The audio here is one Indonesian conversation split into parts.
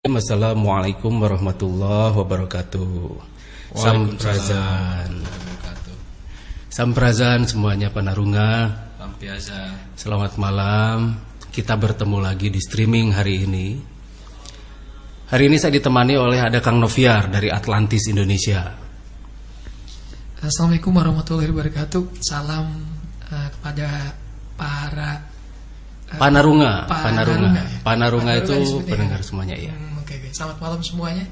Assalamualaikum warahmatullahi wabarakatuh. Samprazan semuanya Panarunga. Selamat malam. Kita bertemu lagi di streaming hari ini. Hari ini saya ditemani oleh ada Kang Noviar dari Atlantis Indonesia. Assalamualaikum warahmatullahi wabarakatuh. Salam kepada para Panarunga itu pendengar semuanya ya. Oke. Selamat malam semuanya.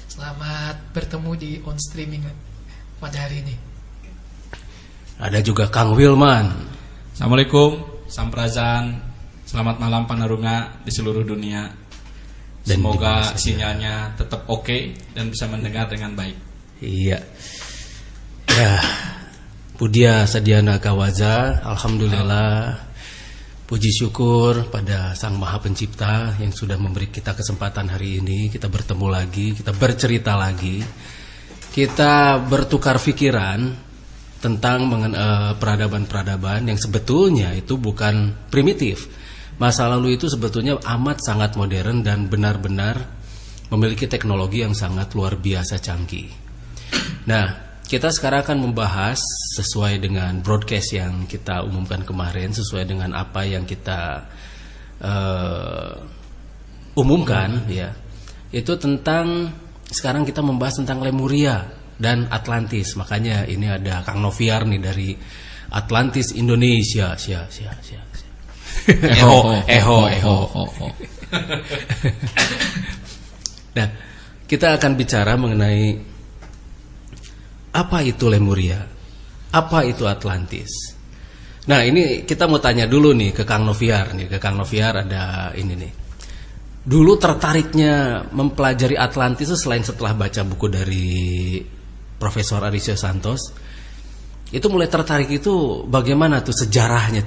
Selamat bertemu di on streaming pada hari ini. Ada juga Kang Wilman. Assalamualaikum, Samprazan. Selamat malam Panarunga di seluruh dunia. Dan semoga sinyalnya tetap oke dan bisa mendengar dengan baik. Iya. Ya. Pudia Sadiana Kawaza, alhamdulillah. Puji syukur pada Sang Maha Pencipta yang sudah memberi kita kesempatan hari ini. Kita bertemu lagi, kita bercerita lagi. Kita bertukar pikiran tentang peradaban-peradaban yang sebetulnya itu bukan primitif. Masa lalu itu sebetulnya amat sangat modern dan benar-benar memiliki teknologi yang sangat luar biasa canggih. Nah, kita sekarang akan membahas sesuai dengan broadcast yang kita umumkan kemarin, sesuai dengan apa yang kita umumkan ya. Itu tentang sekarang kita membahas tentang Lemuria dan Atlantis. Makanya ini ada Kang Noviar nih dari Atlantis Indonesia. Nah, kita akan bicara mengenai apa itu Lemuria? Apa itu Atlantis? Nah, ini kita mau tanya dulu nih ke Kang Noviar nih. Ke Kang Noviar ada ini nih. Dulu tertariknya mempelajari Atlantis selain setelah baca buku dari Profesor Arisio Santos, itu mulai tertarik itu bagaimana tuh sejarahnya?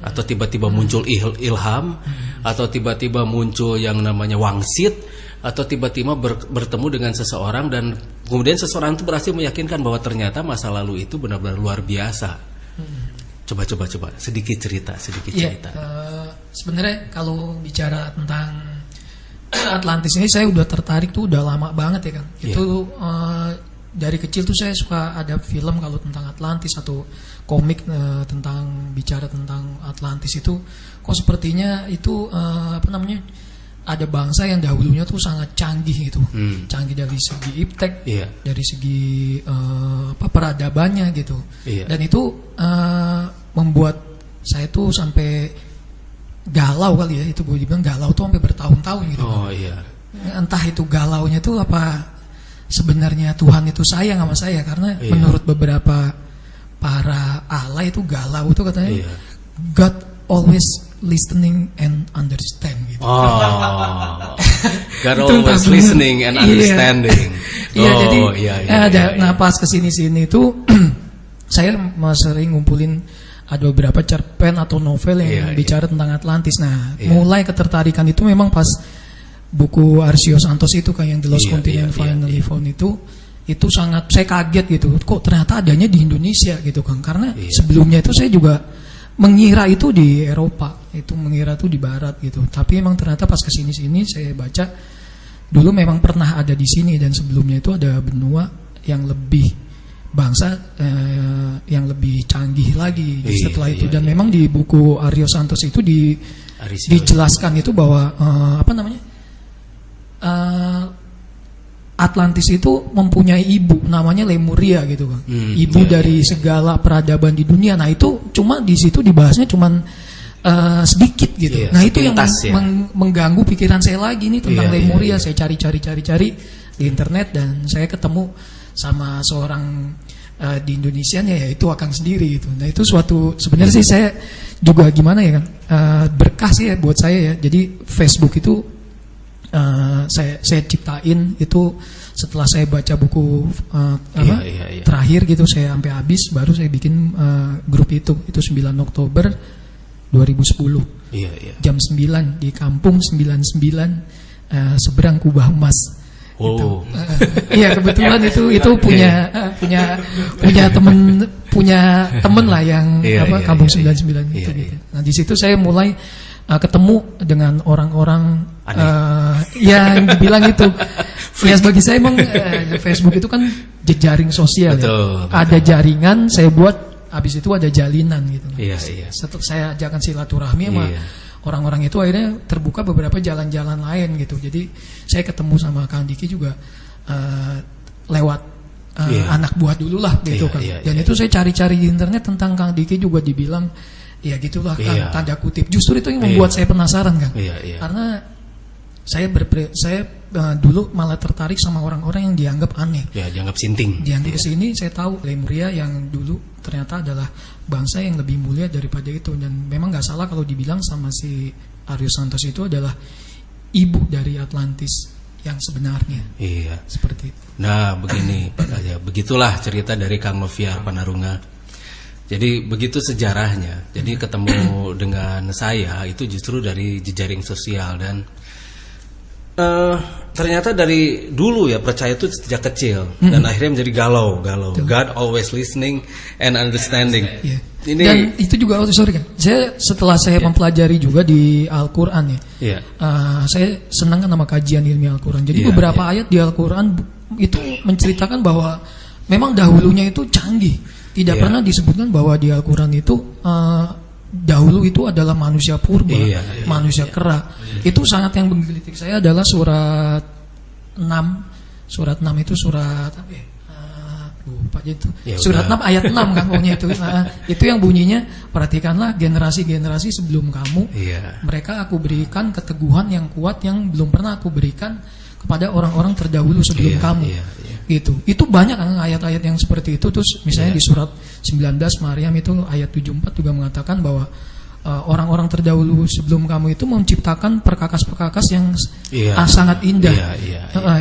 Atau tiba-tiba muncul ilham, atau tiba-tiba muncul yang namanya wangsit, atau tiba-tiba bertemu dengan seseorang dan kemudian seseorang itu berhasil meyakinkan bahwa ternyata masa lalu itu benar-benar luar biasa. Coba sedikit cerita. Sebenarnya kalau bicara tentang Atlantis ini saya udah tertarik tuh udah lama banget ya kan. Itu dari kecil tuh saya suka ada film kalau tentang Atlantis atau komik bicara tentang Atlantis itu kok sepertinya itu ada bangsa yang dahulunya tuh sangat canggih gitu. Canggih dari segi iptek, dari segi peradabannya gitu. Dan itu membuat saya tuh sampai galau kali ya, itu gue dibilang galau tuh sampai bertahun-tahun gitu. Entah itu galaunya tuh apa sebenarnya Tuhan itu sayang sama saya, karena menurut beberapa para Allah itu galau tuh katanya God always listening and understand gitu. God always listening and understanding. Nah pas kesini tuh saya sering ngumpulin ada beberapa cerpen atau novel yang bicara tentang Atlantis. Nah mulai ketertarikan itu memang pas buku Arisio Santos itu kan yang The Lost Continent Finally Found itu sangat saya kaget gitu. Kok ternyata adanya di Indonesia gitu kan? Karena sebelumnya itu saya juga mengira itu di Eropa, itu mengira itu di Barat gitu. Tapi memang ternyata pas kesini saya baca dulu memang pernah ada di sini, dan sebelumnya itu ada benua yang lebih bangsa yang lebih canggih lagi setelah itu. Dan memang di buku Arisio Santos itu dijelaskan itu bahwa Atlantis itu mempunyai ibu namanya Lemuria gitu kan. Ibu dari segala peradaban di dunia. Nah itu cuma di situ dibahasnya cuman sedikit gitu. Nah itu yang mengganggu pikiran saya lagi nih tentang Lemuria. Saya cari di internet dan saya ketemu sama seorang di Indonesia ya, itu Akang sendiri gitu. Nah itu suatu sebenarnya sih saya juga gimana ya kan, berkah sih ya buat saya ya. Jadi Facebook itu saya ciptain itu setelah saya baca buku terakhir gitu, saya sampai habis baru saya bikin grup itu 9 Oktober 2010 jam 9 di kampung 99 seberang Kubah Emas. Iya kebetulan itu punya temen lah yang kampung 99 itu gitu. Nah di situ saya mulai ketemu dengan orang-orang yang bilang itu. Ya bagi saya emang Facebook itu kan jejaring sosial. Betul, ya. Ada jaringan, saya buat, habis itu ada jalinan gitu. Iya, iya. Setelah saya ajakan silaturahmi sama orang-orang itu, akhirnya terbuka beberapa jalan-jalan lain gitu. Jadi saya ketemu sama Kang Diki juga lewat anak buah dulu lah gitu kan. Dan itu saya cari-cari di internet tentang Kang Diki juga dibilang ya gitulah kan, tanda kutip. Justru itu yang membuat saya penasaran kan. Karena saya dulu malah tertarik sama orang-orang yang dianggap aneh. Ya, dianggap sinting. Dianggap kesini saya tahu Lemuria yang dulu ternyata adalah bangsa yang lebih mulia daripada itu. Dan memang nggak salah kalau dibilang sama si Aryo Santos itu adalah ibu dari Atlantis yang sebenarnya. Iya. Seperti itu. Nah, begini Pak Raja, begitulah cerita dari Kang Noviar Panarunga. Jadi begitu sejarahnya. Jadi ketemu dengan saya itu justru dari jejaring sosial dan ternyata dari dulu ya percaya itu sejak kecil dan akhirnya menjadi galau. God always listening and understanding. Ini, dan itu juga sorry kan. Setelah saya mempelajari juga di Al-Qur'an ya. Saya senang kan sama kajian ilmiah Al-Qur'an. Jadi beberapa ayat di Al-Qur'an itu menceritakan bahwa memang dahulunya itu canggih. Tidak pernah disebutkan bahwa di Al-Qur'an itu dahulu itu adalah manusia purba, manusia kera. Itu sangat yang menggelitik saya adalah surat 6. Surat 6 itu surat apa ya? Lupa itu. Surat 6 ayat 6 kan pokoknya itu. Itu yang bunyinya, perhatikanlah generasi-generasi sebelum kamu. Mereka aku berikan keteguhan yang kuat yang belum pernah aku berikan kepada orang-orang terdahulu sebelum kamu. Gitu. Itu banyak kan ayat-ayat yang seperti itu. Terus misalnya di surat 19 Maryam itu ayat 74 juga mengatakan bahwa orang-orang terdahulu sebelum kamu itu menciptakan perkakas-perkakas yang sangat indah,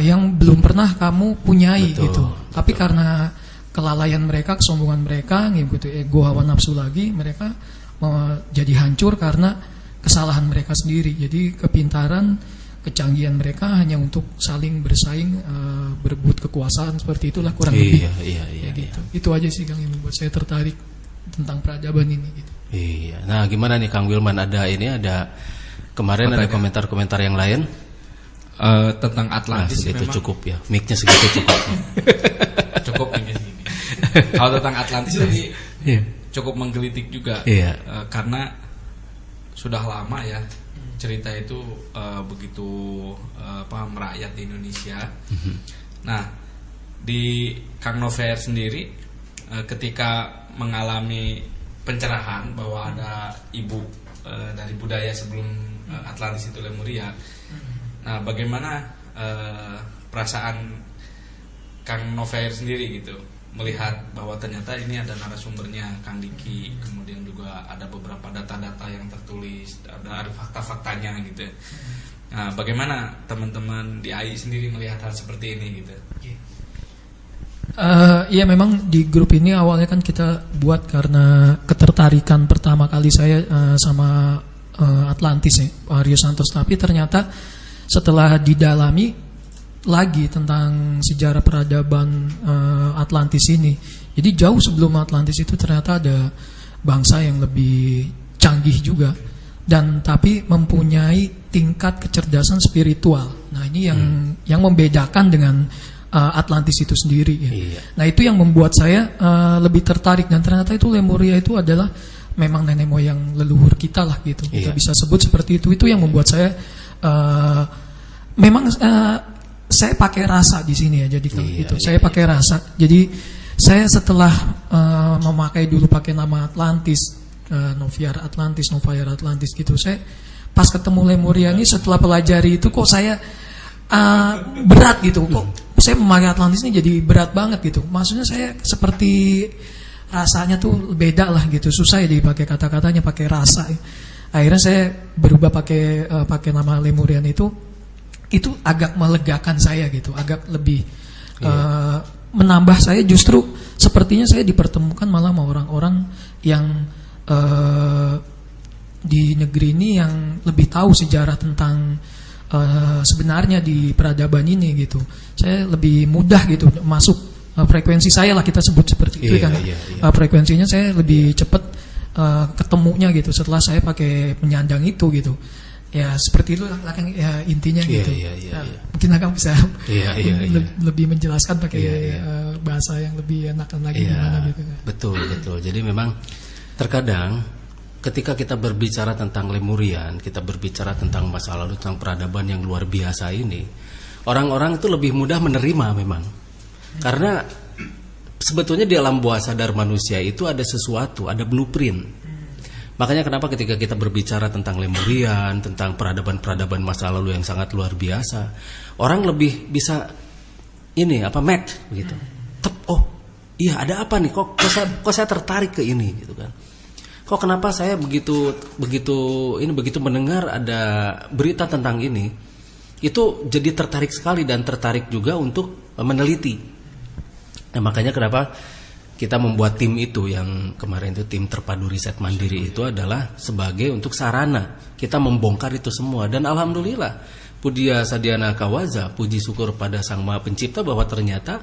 yang belum pernah kamu punyai. Betul, gitu. Tapi karena kelalaian mereka, kesombongan mereka, gitu, ego hawa nafsu lagi, mereka jadi hancur karena kesalahan mereka sendiri. Jadi kepintaran, kecanggihan mereka hanya untuk saling bersaing, berebut kekuasaan, seperti itulah kurang lebih. Gitu. Itu aja sih Kang yang membuat saya tertarik tentang peradaban ini gitu. Iya. Nah, gimana nih Kang Wilman, ada kemarin ada komentar-komentar yang lain tentang Atlantis. Itu cukup ya. Mic-nya segitu cukup. Cukup mic-nya segini. Kalau tentang Atlantis ini cukup menggelitik juga. Karena sudah lama ya cerita itu begitu merayat di Indonesia. Nah, di Kang Noviar sendiri ketika mengalami pencerahan bahwa ada ibu dari budaya sebelum Atlantis itu Lemuria. Nah, bagaimana perasaan Kang Noviar sendiri gitu melihat bahwa ternyata ini ada narasumbernya Kang Diki, kemudian juga ada beberapa data-data yang tertulis, ada fakta-faktanya gitu. Nah, bagaimana teman-teman di AI sendiri melihat hal seperti ini gitu? Iya, memang di grup ini awalnya kan kita buat karena ketertarikan pertama kali saya sama Atlantis ya, Aryo Santos. Tapi ternyata setelah didalami lagi tentang sejarah peradaban Atlantis ini, jadi jauh sebelum Atlantis itu ternyata ada bangsa yang lebih canggih juga, dan tapi mempunyai tingkat kecerdasan spiritual. Nah, ini yang membedakan dengan Atlantis itu sendiri ya. Nah, itu yang membuat saya lebih tertarik, dan ternyata itu Lemuria itu adalah memang nenek moyang leluhur kita lah gitu. Kita bisa sebut seperti itu. Itu yang membuat saya memang saya pakai rasa di sini ya. Jadi itu saya pakai rasa. Jadi saya setelah memakai dulu pakai nama Atlantis, Noviar Atlantis gitu. Saya pas ketemu Lemuria ini setelah pelajari itu kok saya berat gitu. Kok saya memakai Atlantis ini jadi berat banget gitu. Maksudnya saya seperti rasanya tuh beda lah gitu. Susah ya dipakai kata-katanya, pakai rasa. Akhirnya saya berubah pakai nama Lemurian itu agak melegakan saya gitu, agak lebih menambah saya. Justru sepertinya saya dipertemukan malah sama orang-orang yang di negeri ini yang lebih tahu sejarah tentang sebenarnya di peradaban ini gitu. Saya lebih mudah gitu masuk frekuensi saya lah, kita sebut seperti itu kan. Frekuensinya saya lebih cepat ketemunya gitu setelah saya pakai penyandang itu gitu. Ya seperti itu Akang ya intinya gitu. Mungkin Akang bisa lebih menjelaskan pakai bahasa yang lebih enakan lagi gimana gitu. Betul. Jadi memang terkadang ketika kita berbicara tentang lemurian, kita berbicara tentang masa lalu, tentang peradaban yang luar biasa ini, orang-orang itu lebih mudah menerima memang. Karena sebetulnya di alam bawah sadar manusia itu ada sesuatu, ada blueprint. Makanya kenapa ketika kita berbicara tentang lemurian, tentang peradaban-peradaban masa lalu yang sangat luar biasa, orang lebih bisa match begitu. Oh, iya ada apa nih? Kok saya tertarik ke ini gitu kan? Kok kenapa saya begitu mendengar ada berita tentang ini, itu jadi tertarik sekali dan tertarik juga untuk meneliti. Nah makanya kenapa kita membuat tim itu yang kemarin itu tim terpadu riset mandiri itu adalah sebagai untuk sarana kita membongkar itu semua. Dan alhamdulillah Pudia Sadiana Kawaza, puji syukur pada Sang Maha Pencipta bahwa ternyata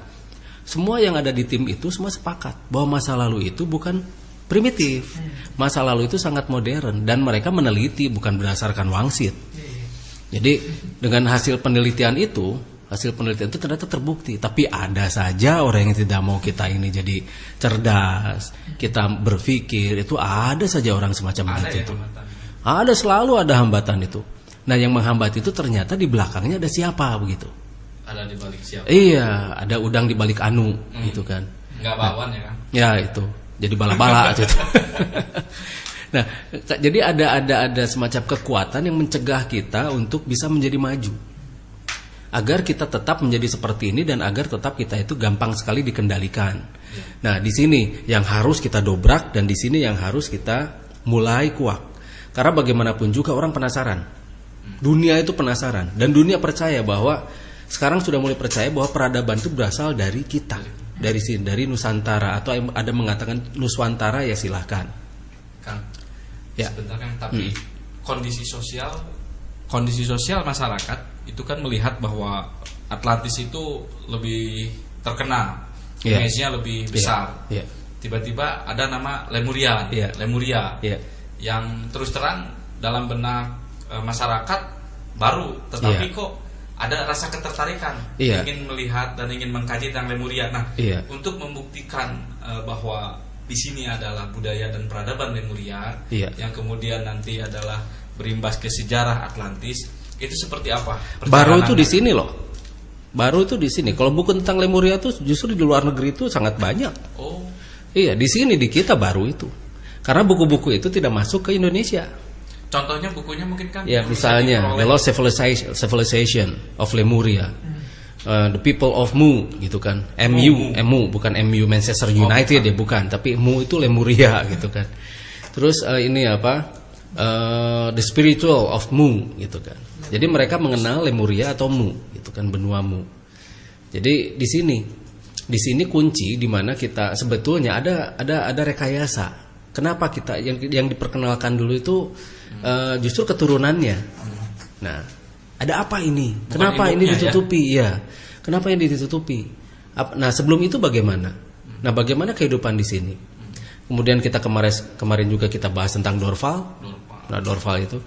semua yang ada di tim itu semua sepakat bahwa masa lalu itu bukan primitif, masa lalu itu sangat modern dan mereka meneliti bukan berdasarkan wangsit. Jadi dengan hasil penelitian itu ternyata terbukti. Tapi ada saja orang yang tidak mau kita ini jadi cerdas, kita berpikir, itu ada saja orang semacam itu. Ada, selalu ada hambatan itu. Nah yang menghambat itu ternyata di belakangnya ada siapa begitu. Ada di balik siapa? Iya, ada udang di balik anu gitu kan. Enggak bawan ya kan? Ya itu, jadi bala-bala gitu. Nah, jadi ada semacam kekuatan yang mencegah kita untuk bisa menjadi maju. Agar kita tetap menjadi seperti ini dan agar tetap kita itu gampang sekali dikendalikan. Nah, di sini yang harus kita dobrak dan di sini yang harus kita mulai kuat. Karena bagaimanapun juga orang penasaran. Dunia itu penasaran dan dunia percaya bahwa sekarang sudah mulai percaya bahwa peradaban itu berasal dari kita, dari sini, dari Nusantara, atau ada mengatakan Nuswantara, ya silahkan. Kang, sebentar Kang, tapi kondisi sosial masyarakat itu kan melihat bahwa Atlantis itu lebih terkenal, image-nya lebih besar. Tiba-tiba ada nama Lemuria, yang terus terang dalam benak masyarakat baru, tetapi kok ada rasa ketertarikan ingin melihat dan ingin mengkaji tentang Lemuria. Nah, untuk membuktikan bahwa di sini adalah budaya dan peradaban Lemuria yang kemudian nanti adalah berimbas ke sejarah Atlantis. Itu seperti apa? Baru itu di sini loh. Baru itu di sini. Kalau buku tentang Lemuria itu justru di luar negeri itu sangat banyak. Oh. Iya, di sini di kita baru itu. Karena buku-buku itu tidak masuk ke Indonesia. Contohnya bukunya mungkin kan? Ya, misalnya The Lost Civilization of Lemuria. The People of Mu gitu kan. MU bukan MU Manchester United ya, bukan, tapi Mu itu Lemuria gitu kan. Terus ini apa? The Spiritual of Mu gitu kan. Jadi mereka mengenal Lemuria atau Mu gitu kan, benua Mu. Jadi di sini kunci di mana kita sebetulnya ada rekayasa. Kenapa kita yang diperkenalkan dulu itu justru keturunannya. Nah, ada apa ini? Bukan kenapa ini ditutupi? Ya? Kenapa ini ditutupi? Nah, sebelum itu bagaimana? Nah, bagaimana kehidupan di sini? Kemudian kita kemarin juga kita bahas tentang Dorval. Nah, Dorval itu.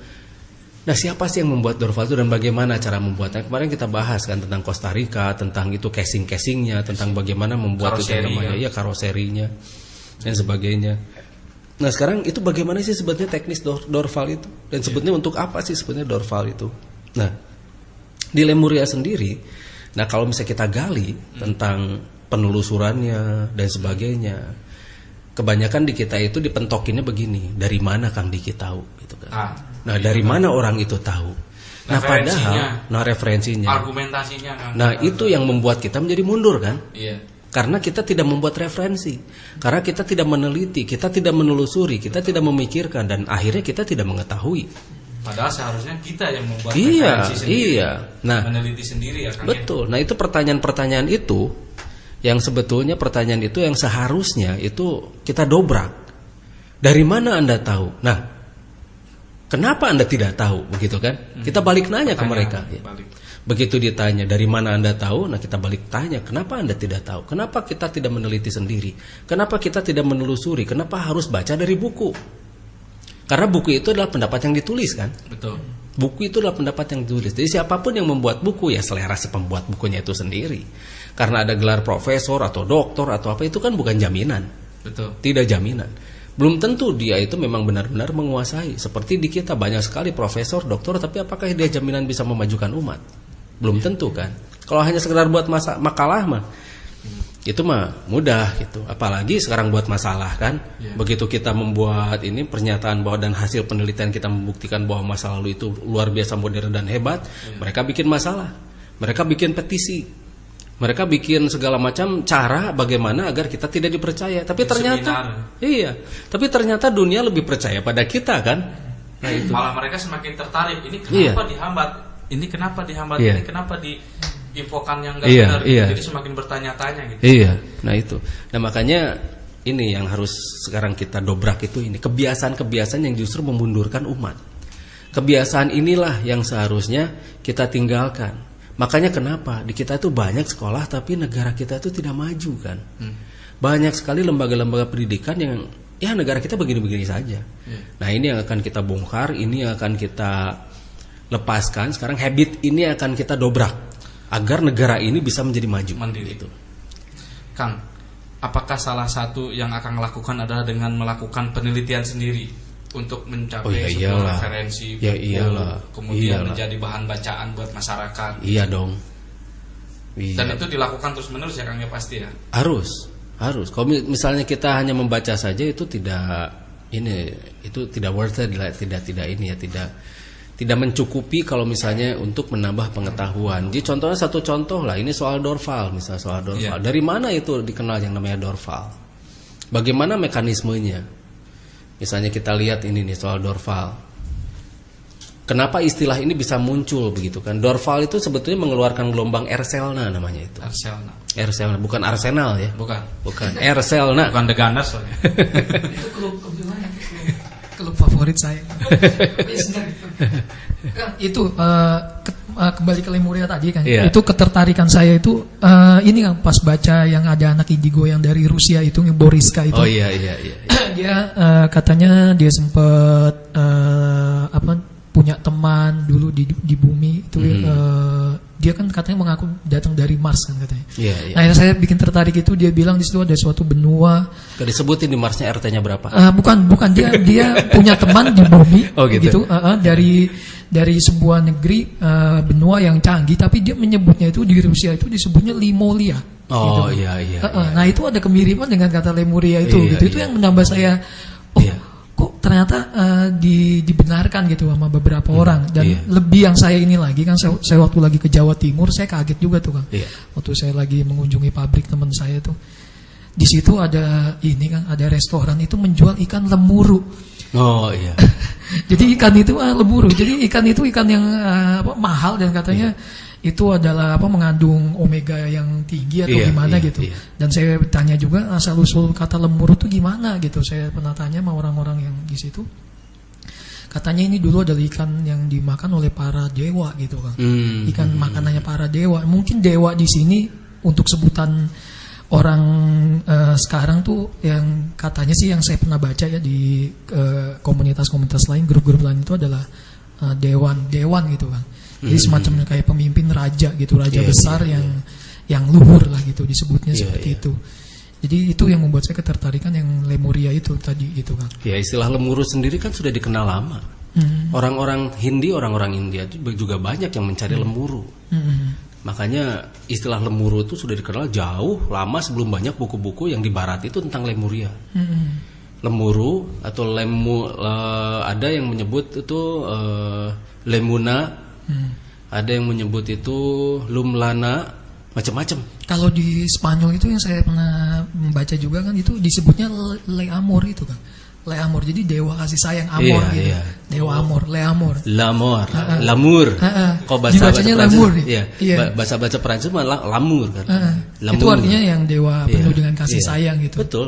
Nah, siapa sih yang membuat Dorval itu dan bagaimana cara membuatnya? Kemarin kita bahas kan tentang Costa Rica, tentang itu casing-casingnya, tentang bagaimana membuat itu namanya karoserinya dan sebagainya. Nah, sekarang itu bagaimana sih sebetulnya teknis Dorval itu? Dan sebetulnya untuk apa sih sebetulnya Dorval itu? Nah, di Lemuria sendiri, nah kalau misalnya kita gali tentang penelusurannya dan sebagainya, kebanyakan di kita itu dipentokinnya begini, dari mana Kang Diki tahu gitu kan. Nah, dari mana orang itu tahu? Nah, padahal referensinya, argumentasinya kan. Nah, itu yang membuat kita menjadi mundur kan? Iya. Karena kita tidak membuat referensi. Karena kita tidak meneliti, kita tidak menelusuri, kita tidak memikirkan dan akhirnya kita tidak mengetahui. Padahal seharusnya kita yang membuat referensi sendiri. Nah, meneliti sendiri ya Kang. Betul. Nah, itu pertanyaan-pertanyaan itu yang sebetulnya pertanyaan itu yang seharusnya itu kita dobrak. Dari mana Anda tahu? Nah, kenapa Anda tidak tahu, begitu kan? Kita balik nanya ke mereka. Ya. Begitu ditanya, dari mana Anda tahu? Nah, kita balik tanya, kenapa Anda tidak tahu? Kenapa kita tidak meneliti sendiri? Kenapa kita tidak menelusuri? Kenapa harus baca dari buku? Karena buku itu adalah pendapat yang ditulis kan? Betul. Buku itu adalah pendapat yang ditulis. Jadi siapapun yang membuat buku, ya selera si pembuat bukunya itu sendiri. Karena ada gelar profesor atau doktor atau apa, itu kan bukan jaminan. Betul. Tidak jaminan. Belum tentu dia itu memang benar-benar menguasai. Seperti di kita banyak sekali profesor, doktor, tapi apakah dia jaminan bisa memajukan umat? Belum tentu kan. Kalau hanya sekedar buat makalah mah, itu mah mudah gitu. Apalagi sekarang buat masalah kan. Begitu kita membuat ini pernyataan bahwa dan hasil penelitian kita membuktikan bahwa masa lalu itu luar biasa modern dan hebat, mereka bikin masalah. Mereka bikin petisi. Mereka bikin segala macam cara bagaimana agar kita tidak dipercaya. Tapi ternyata tapi ternyata dunia lebih percaya pada kita kan. Nah, itu. Malah mereka semakin tertarik. Ini kenapa dihambat? Ini kenapa dihambat? Ini kenapa diinfokan yang enggak benar? Jadi semakin bertanya-tanya gitu. Iya. Nah, itu. Nah, makanya ini yang harus sekarang kita dobrak itu ini kebiasaan-kebiasaan yang justru memundurkan umat. Kebiasaan inilah yang seharusnya kita tinggalkan. Makanya kenapa di kita itu banyak sekolah tapi negara kita itu tidak maju kan. Banyak sekali lembaga-lembaga pendidikan yang ya negara kita begini-begini saja. Nah, ini yang akan kita bongkar, ini yang akan kita lepaskan. Sekarang habit ini akan kita dobrak agar negara ini bisa menjadi maju. Mandiri itu. Kang, apakah salah satu yang akan melakukan adalah dengan melakukan penelitian sendiri untuk mencapai sebuah referensi, kemudian menjadi bahan bacaan buat masyarakat? Iya dong. Iya. Dan itu dilakukan terus menerus ya Kang, ya pasti ya. Harus. Kalau misalnya kita hanya membaca saja itu tidak worth it, tidak mencukupi kalau misalnya untuk menambah pengetahuan. Jadi contohnya satu contoh lah, ini soal Dorval, misalnya soal Dorval. Dari mana itu dikenal yang namanya Dorval? Bagaimana mekanismenya? Misalnya kita lihat ini nih soal Dorval. Kenapa istilah ini bisa muncul begitu kan? Dorval itu sebetulnya mengeluarkan gelombang Erselna namanya itu. Erselna, bukan Arsenal ya? Bukan Erselna. Bukan The Gunners. Itu klub favorit saya. Itu kembali ke Lemuria tadi kan. Itu ketertarikan saya itu ini kan pas baca yang ada anak indigo yang dari Rusia itu, yang Boriska itu. Oh iya. Dia katanya dia sempat punya teman dulu di bumi itu. Dia kan katanya mengaku datang dari Mars kan katanya. Nah, yang saya bikin tertarik itu dia bilang di situ ada suatu benua. Gak disebutin di Marsnya RT-nya berapa? Bukan dia punya teman di bumi. Oh gitu. Dari sebuah negeri benua yang canggih, tapi dia menyebutnya itu di Rusia itu disebutnya Limolia. Oh gitu. Iya. Nah, itu ada kemiripan dengan kata Lemuria itu. Itu yang menambah saya. Kok ternyata dibenarkan gitu sama beberapa orang. Dan lebih yang saya ini lagi kan, saya waktu lagi ke Jawa Timur saya kaget juga tuh kan. Waktu saya lagi mengunjungi pabrik teman saya tuh, di situ ada ini kan, ada restoran itu menjual ikan lemuru. Oh iya. Jadi ikan itu lemuru. Jadi ikan itu ikan yang mahal dan katanya itu adalah mengandung omega yang tinggi atau gimana gitu. Dan saya tanya juga asal usul kata lemuru itu gimana gitu. Saya pernah tanya sama orang-orang yang di situ. Katanya ini dulu adalah ikan yang dimakan oleh para dewa gitu kan. Ikan makanannya para dewa. Mungkin dewa di sini untuk sebutan orang sekarang tuh yang katanya sih yang saya pernah baca ya di komunitas-komunitas lain, grup-grup lain itu adalah dewan gitu kan. Jadi semacam kayak pemimpin raja gitu, raja besar yang luhur lah gitu disebutnya seperti itu. Jadi itu yang membuat saya ketertarikan yang Lemuria itu tadi gitu kan. Ya, istilah lemuru sendiri kan sudah dikenal lama. Orang-orang Hindi, orang-orang India itu juga banyak yang mencari lemuru. Makanya istilah lemuru itu sudah dikenal jauh lama sebelum banyak buku-buku yang di barat itu tentang Lemuria. Lemuru atau ada yang menyebut itu Lemuna, ada yang menyebut itu Lumlana, macam-macam. Kalau di Spanyol itu yang saya pernah membaca juga kan itu disebutnya Le Amor itu kan. Le Amor, jadi dewa kasih sayang, amor gitu. Dewa amor, Le Amor. Lamor, Lamur. Kok bahasa-bahasa Lamur? Bahasa-bahasa Prancis mah Lamur kan. Itu artinya yang dewa penuh dengan kasih sayang gitu. Betul.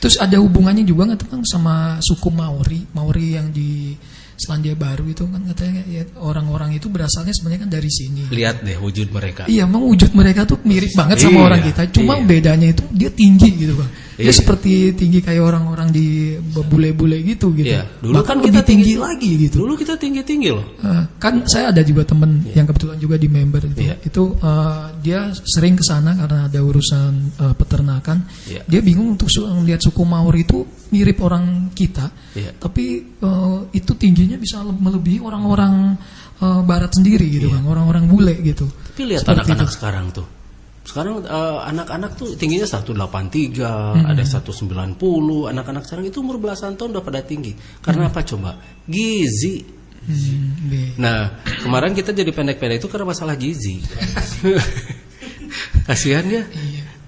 Terus ada hubungannya juga nggak tuh Kang sama suku Maori yang di Selandia Baru itu kan katanya ya, orang-orang itu berasalnya sebenarnya kan dari sini. Lihat deh wujud mereka. Iya, memang wujud mereka tuh mirip banget sama orang kita. Cuma bedanya itu dia tinggi gitu Bang. Dia seperti tinggi kayak orang-orang di bule-bule gitu. Iya. Dulu bahkan lebih tinggi lagi gitu. Dulu kita tinggi loh. Kan saya ada juga teman yang kebetulan juga di member gitu. Itu dia sering ke sana karena ada urusan peternakan. Dia bingung untuk melihat suku Maori itu mirip orang kita, tapi itu tingginya bisa melebihi orang-orang barat sendiri gitu Bang, orang-orang bule gitu. Tapi lihat anak-anak sekarang tuh. Sekarang anak-anak tuh tingginya 183, ada 190. Anak-anak sekarang itu umur belasan tahun udah pada tinggi. Karena apa coba? Gizi. Nah, kemarin kita jadi pendek-pendek itu karena masalah gizi. Kasihan ya.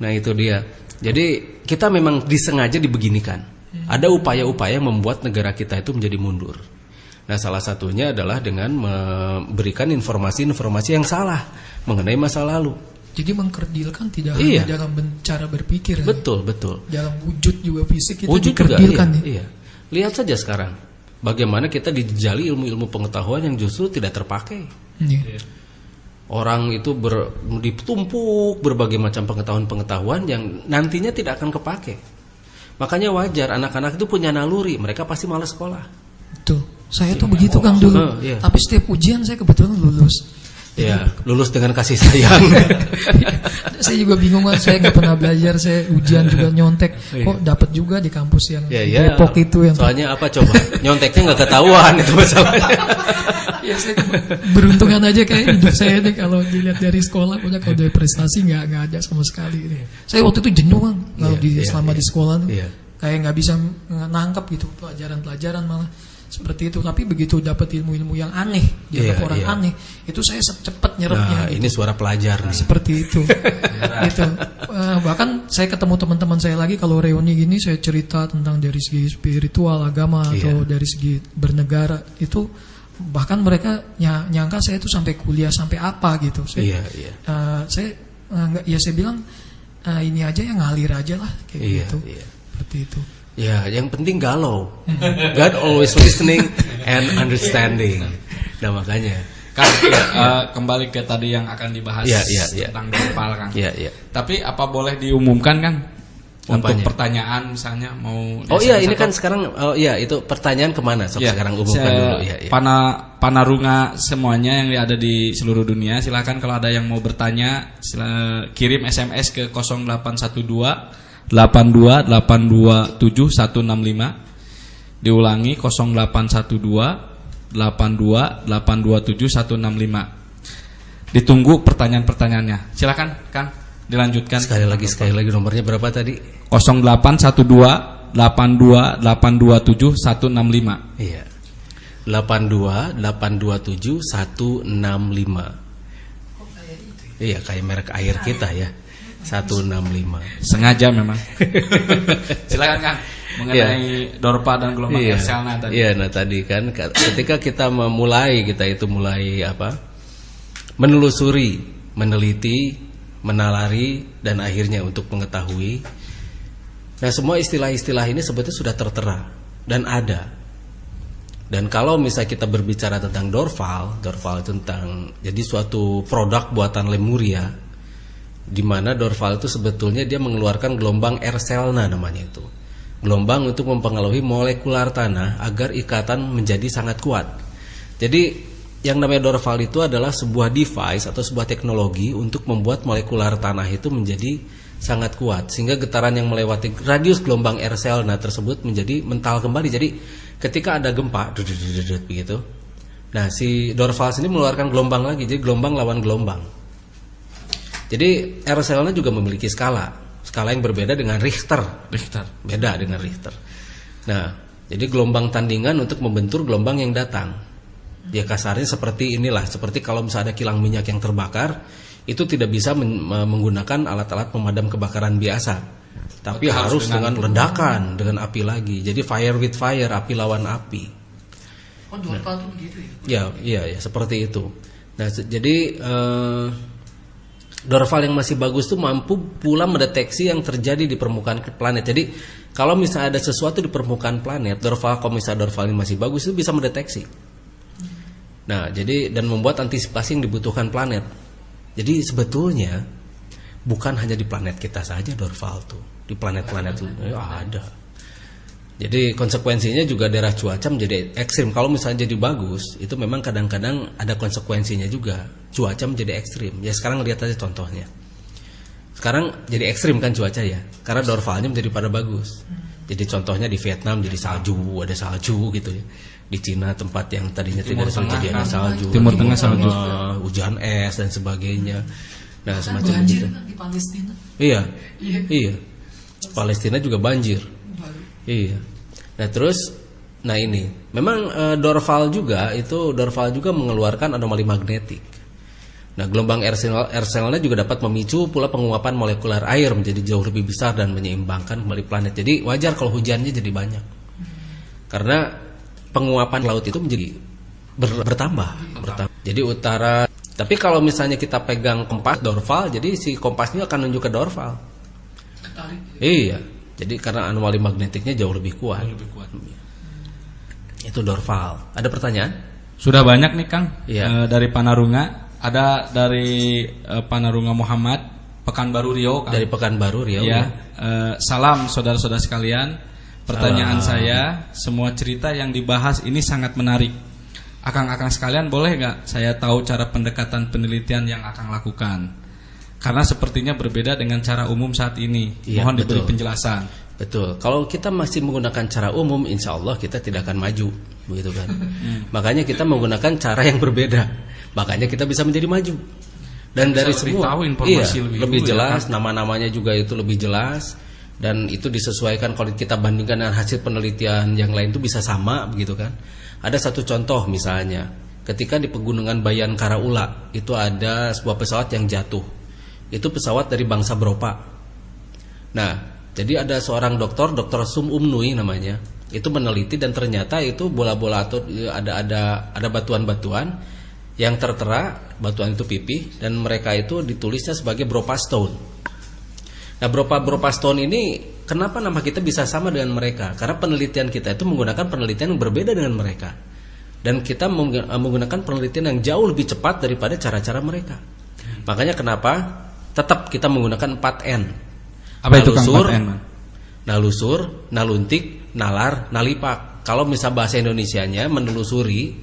Nah, itu dia. Jadi kita memang disengaja dibeginikan. Ada upaya-upaya membuat negara kita itu menjadi mundur. Nah, salah satunya adalah dengan memberikan informasi-informasi yang salah mengenai masa lalu. Jadi mengkerdilkan tidak hanya dalam cara berpikir. Betul. Dalam wujud juga fisik kita dikerdilkan. Iya. Lihat saja sekarang bagaimana kita dijali ilmu-ilmu pengetahuan yang justru tidak terpakai. Orang itu ditumpuk berbagai macam pengetahuan-pengetahuan yang nantinya tidak akan kepake. Makanya wajar anak-anak itu punya naluri, mereka pasti malas sekolah. Betul. Saya tuh begitu Kang dulu. Tapi setiap ujian saya kebetulan lulus. Ya, lulus dengan kasih sayang. Saya juga bingung kan, saya nggak pernah belajar, saya ujian juga nyontek. Kok dapat juga di kampus yang Depok itu yang. Soalnya apa coba? Nyonteknya nggak ketahuan itu masalahnya. Ya saya beruntungan aja kayak hidup saya nih kalau dilihat dari sekolah, punya kalau dari prestasi nggak ada sama sekali. Saya waktu itu jenuh kan, kalau selama di sekolah tuh kayak nggak bisa nangkep gitu pelajaran-pelajaran malah. Seperti itu, tapi begitu dapat ilmu-ilmu yang aneh, dianggap orang aneh, itu saya cepat nyerapnya. Nah, ini suara pelajar nih. Seperti itu. Gitu. Bahkan saya ketemu teman-teman saya lagi kalau reuni gini, saya cerita tentang dari segi spiritual, agama atau dari segi bernegara itu, bahkan mereka nyangka saya itu sampai kuliah sampai apa gitu. Saya bilang ini aja yang ngalir aja lah kayak gitu. Seperti itu. Ya, yang penting galau. God always listening and understanding. Nah, makanya kan kembali ke tadi yang akan dibahas tentang dorpal kan. Tapi apa boleh diumumkan kan? Untuk pertanyaan misalnya mau. Oh iya, ini kan sekarang itu pertanyaan kemana? Sekarang umumkan dulu. Panarunga semuanya yang ada di seluruh dunia, silakan kalau ada yang mau bertanya kirim SMS ke 0812 82827165. Diulangi 0812 82827165. Ditunggu pertanyaan-pertanyaannya. Silakan Kang, dilanjutkan. Sekali lagi nomornya berapa tadi? 0812 82827165. Iya. 82827165. Iya, kayak merek air kita ya. 165. Sengaja memang. Silakan Kang mengenai dorpa dan gelombang Erselna tadi. Iya, nah tadi kan ketika kita mulai menelusuri, meneliti, menalari dan akhirnya untuk mengetahui. Nah, semua istilah-istilah ini sebetulnya sudah tertera dan ada. Dan kalau misalnya kita berbicara tentang dorval tentang jadi suatu produk buatan Lemuria, di mana dorval itu sebetulnya dia mengeluarkan gelombang Erselna namanya itu. Gelombang untuk mempengaruhi molekular tanah agar ikatan menjadi sangat kuat. Jadi yang namanya dorval itu adalah sebuah device atau sebuah teknologi untuk membuat molekular tanah itu menjadi sangat kuat sehingga getaran yang melewati radius gelombang Erselna tersebut menjadi mental kembali. Jadi ketika ada gempa begitu. Nah, si dorval ini mengeluarkan gelombang lagi, jadi gelombang lawan gelombang. Jadi Erselna juga memiliki skala yang berbeda dengan Richter. Beda dengan Richter. Nah, jadi gelombang tandingan untuk membentur gelombang yang datang. Ya kasarnya seperti inilah, seperti kalau misalnya ada kilang minyak yang terbakar, itu tidak bisa menggunakan alat-alat pemadam kebakaran biasa. Tapi harus dengan ledakan, dengan api lagi. Jadi fire with fire, api lawan api. Oh, dorpal itu begitu ya? Ya, seperti itu. Nah, jadi Dorval yang masih bagus tuh mampu pula mendeteksi yang terjadi di permukaan planet. Jadi kalau misalnya ada sesuatu di permukaan planet, kalau misalnya Dorval ini masih bagus itu bisa mendeteksi. Nah, jadi dan membuat antisipasi yang dibutuhkan planet. Jadi sebetulnya bukan hanya di planet kita saja Dorval tuh, di planet-planet ada. Jadi konsekuensinya juga daerah cuaca menjadi ekstrim. Kalau misalnya jadi bagus, itu memang kadang-kadang ada konsekuensinya juga. Cuaca menjadi ekstrim. Ya sekarang lihat aja contohnya. Sekarang jadi ekstrim kan cuaca ya, karena Dorvalnya menjadi pada bagus. Jadi contohnya di Vietnam jadi salju, ada salju gitu ya. Di Cina tempat yang tadinya tidak ada salju jadi ada salju. Timur Tengah salju, hujan es dan sebagainya. Nah semacam begitu. Di Palestina. Iya. Palestina juga banjir. Iya. Nah terus, ini memang Dorval juga mengeluarkan anomali magnetik. Nah gelombang Ersel-nya juga dapat memicu pula penguapan molekuler air menjadi jauh lebih besar dan menyeimbangkan kembali planet. Jadi wajar kalau hujannya jadi banyak. Karena penguapan laut itu menjadi bertambah. Jadi utara. Tapi kalau misalnya kita pegang kompas Dorval, jadi si kompasnya akan nunjuk ke Dorval. Iya. Jadi karena anomali magnetiknya jauh lebih kuat. Itu Dorval. Ada pertanyaan? Sudah banyak nih Kang. Iya. Dari Panarunga. Ada dari Panarunga Muhammad, Pekanbaru Riau. Kang. Dari Pekanbaru Riau. Ya. Salam saudara-saudara sekalian. Pertanyaan saya, semua cerita yang dibahas ini sangat menarik. Akang-akang sekalian, boleh nggak saya tahu cara pendekatan penelitian yang Akang lakukan? Karena sepertinya berbeda dengan cara umum saat ini. Iya, Mohon diberi betul. penjelasan. Betul. Kalau kita masih menggunakan cara umum, insya Allah kita tidak akan maju, begitu kan? Makanya kita menggunakan cara yang berbeda. Makanya kita bisa menjadi maju. Dan bisa dari lebih semua, tahu informasi lebih dulu, jelas. ya, nama-namanya juga itu lebih jelas. Dan itu disesuaikan kalau kita bandingkan dengan hasil penelitian yang lain itu bisa sama, begitu kan? Ada satu contoh misalnya, ketika di pegunungan Bayan Karaula itu ada sebuah pesawat yang jatuh. Itu pesawat dari bangsa Bropa. Nah, jadi ada seorang Dr. Sum Umnui namanya. Itu meneliti dan ternyata itu bola-bola atau ada batuan-batuan yang tertera, batuan itu pipih dan mereka itu ditulisnya sebagai Bropa Stone. Nah, Bropa Stone ini kenapa nama kita bisa sama dengan mereka? Karena penelitian kita itu menggunakan penelitian yang berbeda dengan mereka. Dan kita menggunakan penelitian yang jauh lebih cepat daripada cara-cara mereka. Makanya kenapa tetap kita menggunakan 4N. Apa itu Kang 4N? Nalusur, naluntik, nalar, nalipak. Kalau misal bahasa Indonesianya menelusuri,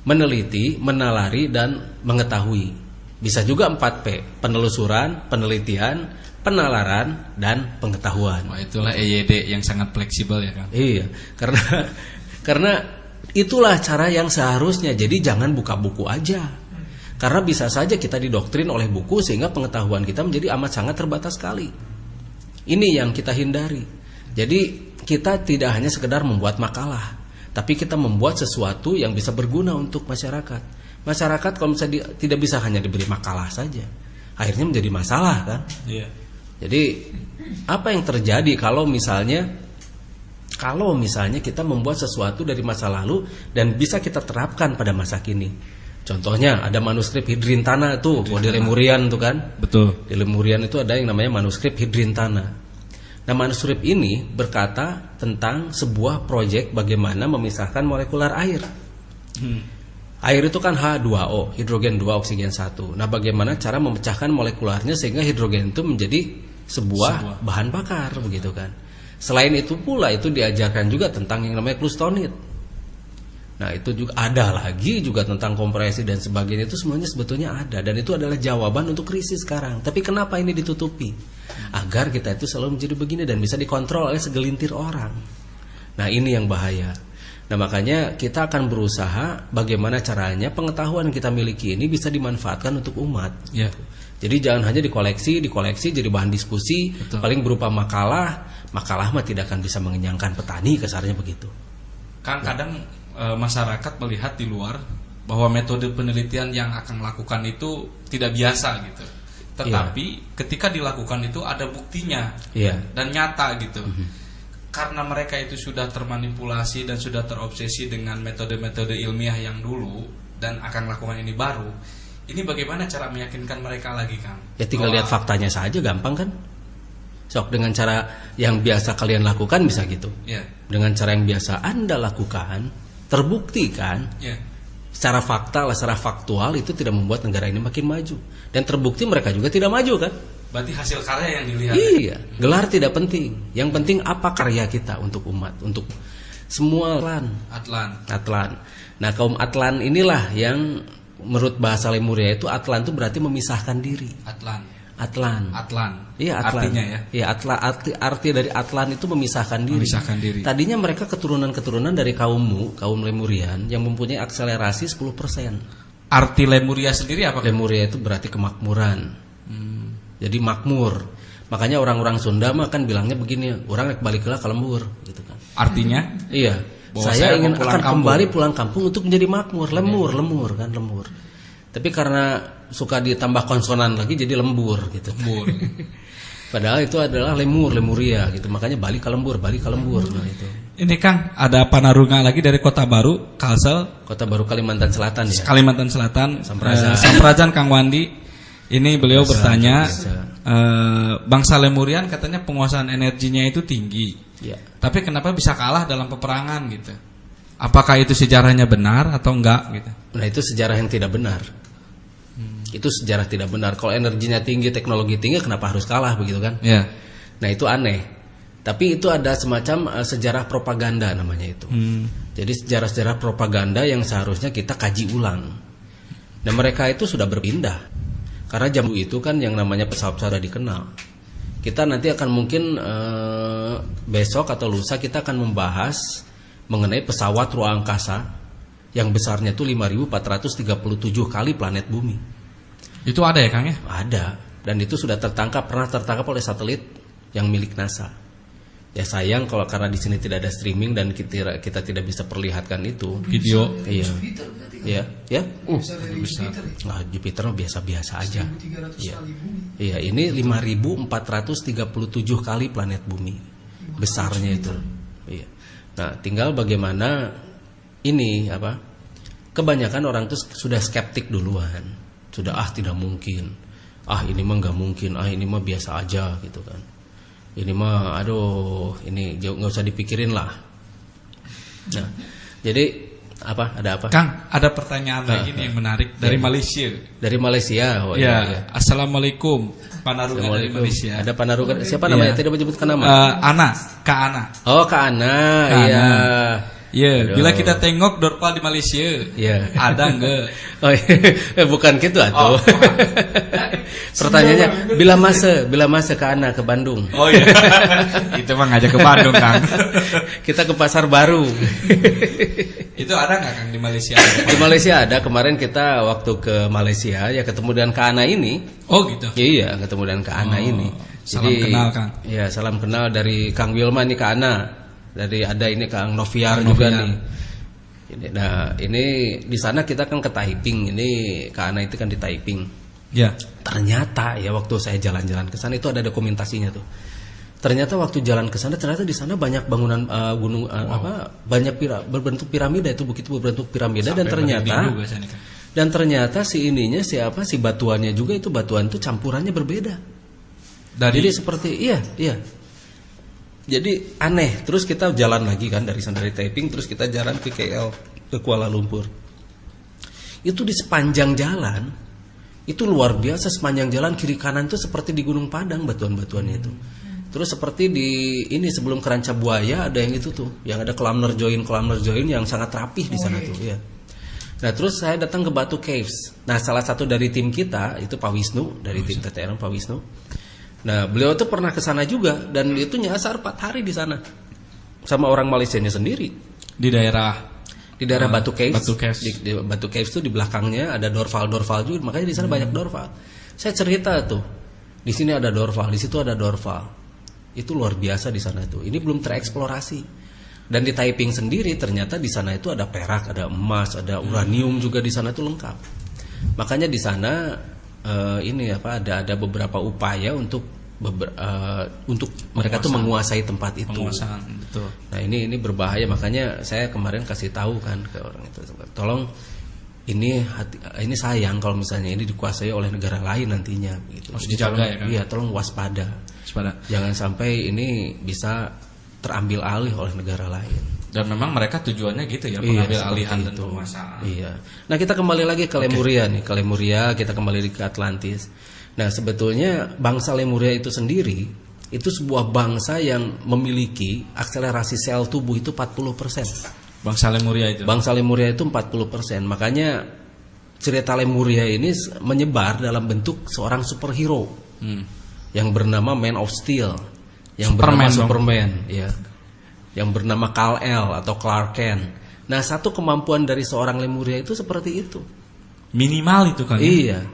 meneliti, menalari dan mengetahui. Bisa juga 4P, penelusuran, penelitian, penalaran dan pengetahuan. Wah, itulah EYD yang sangat fleksibel ya Kang. Iya, karena itulah cara yang seharusnya. Jadi jangan buka buku aja. Karena bisa saja kita didoktrin oleh buku sehingga pengetahuan kita menjadi amat sangat terbatas sekali. Ini yang kita hindari. Jadi kita tidak hanya sekedar membuat makalah, tapi kita membuat sesuatu yang bisa berguna untuk masyarakat. Masyarakat kalau misalnya tidak bisa hanya diberi makalah saja, akhirnya menjadi masalah kan? Iya. Jadi apa yang terjadi kalau misalnya kita membuat sesuatu dari masa lalu dan bisa kita terapkan pada masa kini? Contohnya ada manuskrip Hidrintana tuh, di Lemurian tuh kan? Betul. Di Lemurian itu ada yang namanya manuskrip Hidrintana. Nah, manuskrip ini berkata tentang sebuah proyek bagaimana memisahkan molekular air. Air itu kan H2O, hidrogen 2 oksigen 1. Nah, bagaimana cara memecahkan molekularnya sehingga hidrogen itu menjadi sebuah bahan bakar begitu kan? Selain itu pula itu diajarkan juga tentang yang namanya Klustonit. Nah, itu juga ada lagi juga tentang kompresi dan sebagainya. Itu semuanya sebetulnya ada dan itu adalah jawaban untuk krisis sekarang. Tapi kenapa ini ditutupi? Agar kita itu selalu menjadi begini dan bisa dikontrol oleh segelintir orang. Nah, ini yang bahaya. Nah, makanya kita akan berusaha bagaimana caranya pengetahuan yang kita miliki ini bisa dimanfaatkan untuk umat. Ya. Jadi jangan hanya dikoleksi jadi bahan diskusi. Betul. Paling berupa makalah mah tidak akan bisa mengenyangkan petani, kasarnya begitu. Kan kadang masyarakat melihat di luar bahwa metode penelitian yang akan lakukan itu tidak biasa gitu. Tetapi ketika dilakukan itu ada buktinya dan nyata gitu. Karena mereka itu sudah termanipulasi dan sudah terobsesi dengan metode-metode ilmiah yang dulu dan akan lakukan ini baru. Ini bagaimana cara meyakinkan mereka lagi, Kang? Ya tinggal lihat faktanya saja, gampang kan? Sok dengan cara yang biasa kalian lakukan bisa gitu. Yeah. Dengan cara yang biasa Anda lakukan, terbukti kan? Yeah. Secara fakta, secara faktual itu tidak membuat negara ini makin maju. Dan terbukti mereka juga tidak maju kan? Berarti hasil karya yang dilihat. Iya, gelar tidak penting. Yang penting apa karya kita untuk umat, untuk semua Atlan. Nah, kaum Atlan inilah yang menurut bahasa Lemuria itu Atlan itu berarti memisahkan diri. Atlan. Iya, Atlan. Artinya ya. Iya, arti dari Atlan itu memisahkan diri. Tadinya mereka keturunan dari kaum Lemurian yang mempunyai akselerasi 10%. Arti Lemuria sendiri apa? Lemuria itu berarti kemakmuran. Jadi makmur. Makanya orang-orang Sunda mah kan bilangnya begini, orang balik ke lembur gitu kan. Artinya? Iya. Saya ingin akan kembali pulang kampung untuk menjadi makmur, lemur. Tapi karena suka ditambah konsonan lagi jadi lembur gitu. Padahal itu adalah Lemuria gitu. Makanya balik ke lembur. Nah itu. Ini Kang, ada panarunga lagi dari Kota Baru, Kalsel. Kota Baru Kalimantan Selatan ya. Kalimantan Selatan. Samprazan Kang Wandi. Ini beliau bertanya, bangsa Lemurian katanya penguasaan energinya itu tinggi. Ya. Tapi kenapa bisa kalah dalam peperangan gitu? Apakah itu sejarahnya benar atau enggak gitu? Nah, itu sejarah yang tidak benar. Itu sejarah tidak benar. Kalau energinya tinggi, teknologi tinggi, kenapa harus kalah begitu kan? Ya. Nah, itu aneh. Tapi itu ada semacam sejarah propaganda namanya itu. Jadi sejarah-sejarah propaganda yang seharusnya kita kaji ulang. Dan mereka itu sudah berpindah. Karena jambu itu kan yang namanya pesawat-pesawat sudah dikenal. Kita nanti akan mungkin besok atau lusa kita akan membahas mengenai pesawat ruang angkasa yang besarnya itu 5.437 kali planet bumi. Itu ada ya Kang ya? Ada. Dan itu sudah pernah tertangkap oleh satelit yang milik NASA. Ya sayang kalau karena di sini tidak ada streaming dan kita tidak bisa perlihatkan itu video. Iya. Ya. Nah, Jupiter biasa-biasa aja. Iya, ini 5.437 kali planet bumi. Besarnya itu. Iya. Nah, tinggal bagaimana ini kebanyakan orang tuh sudah skeptik duluan. Sudah tidak mungkin. Ini mah enggak mungkin. Ini mah biasa aja gitu kan. Ini mah ini nggak usah dipikirin lah. Nah, jadi ada apa? Kang, ada pertanyaan lagi nih yang menarik dari Malaysia. Dari Malaysia. Oh iya. Assalamualaikum, Panarunga dari Malaysia. Ada Panarunga. Siapa namanya? Tidak menyebutkan nama. Kak Ana. Oh, Kak Ana. Iya. Iya, bila kita tengok dorpal di Malaysia, ada enggak? Oh, bukan gitu atuh. Pertanyaannya bila masa ke Ana ke Bandung. Oh iya. Itu mah ngajak ke Bandung, Kang. Kita ke Pasar Baru. Itu ada enggak Kang di Malaysia? Di Malaysia ada. Kemarin kita waktu ke Malaysia ya ketemu dengan Kak Ana ini. Oh gitu. Iya, ketemu dengan Kak Ana ini. Salam kenal, Kang. Iya, salam kenal dari Kang Wilma nih Kak Ana. Dari ada ini Kang Noviar juga nih. Nah, ini di sana kita kan ke Taiping. Ini Kak Ana itu kan di Taiping. Ya. Ternyata ya waktu saya jalan-jalan ke sana itu ada dokumentasinya tuh. Ternyata waktu jalan ke sana ternyata di sana banyak bangunan gunung banyak berbentuk piramida itu bukit berbentuk piramida. Dan ternyata si batuannya juga itu batuan itu campurannya berbeda. Jadi seperti iya. Jadi aneh. Terus kita jalan lagi kan dari Taiping, terus kita jalan ke KL, ke Kuala Lumpur. Itu di sepanjang jalan itu luar biasa, sepanjang jalan kiri kanan itu seperti di Gunung Padang batuan-batuannya itu. Terus seperti di ini sebelum Keranca Buaya ada yang itu tuh, yang ada columnar join yang sangat rapih di sana tuh ya. Nah, terus saya datang ke Batu Caves. Nah, salah satu dari tim kita itu Pak Wisnu dari tim TTRM Pak Wisnu. Nah, beliau tuh pernah ke sana juga dan itu nyasar 4 hari di sana sama orang Malaysianya sendiri di daerah Batu Caves. Di Batu Caves tuh di belakangnya ada dorval juga, makanya di sana banyak dorval. Saya cerita tuh, di sini ada dorval, di situ ada dorval. Itu luar biasa di sana tuh. Ini belum tereksplorasi. Dan di Taiping sendiri ternyata di sana itu ada perak, ada emas, ada uranium juga di sana tuh lengkap. Makanya di sana ada beberapa upaya untuk mereka tuh menguasai tempat itu. Penguasaan, betul. Nah, ini berbahaya, makanya saya kemarin kasih tahu kan ke orang itu, tolong ini sayang kalau misalnya ini dikuasai oleh negara lain nantinya gitu. Harus dijaga ya kan? Iya, tolong waspada. Jangan sampai ini bisa terambil alih oleh negara lain. Dan memang mereka tujuannya gitu ya, mengambil alihan dan penguasaan. Iya. Nah, kita kembali lagi ke Lemuria nih. Ke Lemuria, kita kembali ke Atlantis. Nah, sebetulnya bangsa Lemuria itu sendiri itu sebuah bangsa yang memiliki akselerasi sel tubuh itu 40%. Bangsa Lemuria itu. Bangsa Lemuria itu 40%. Makanya cerita Lemuria ini menyebar dalam bentuk seorang superhero yang bernama Man of Steel, yang bernama Superman, ya. Yang bernama Kal-El atau Clark Kent. Nah, satu kemampuan dari seorang Lemuria itu seperti itu. Minimal itu kan? Iya.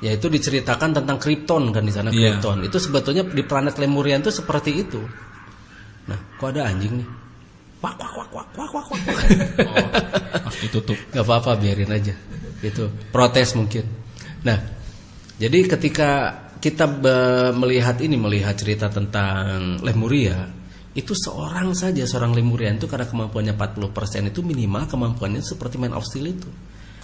Yaitu diceritakan tentang Krypton kan di sana. Krypton. Itu sebetulnya di planet Lemuria itu seperti itu. Nah, kok ada anjing nih? Wak. Oh, harus ditutup. Gak apa-apa, biarin aja. Itu protes mungkin. Nah, jadi ketika kita melihat cerita tentang Lemuria, itu seorang Lemurian itu karena kemampuannya 40% itu minimal kemampuannya seperti Man of Steel itu.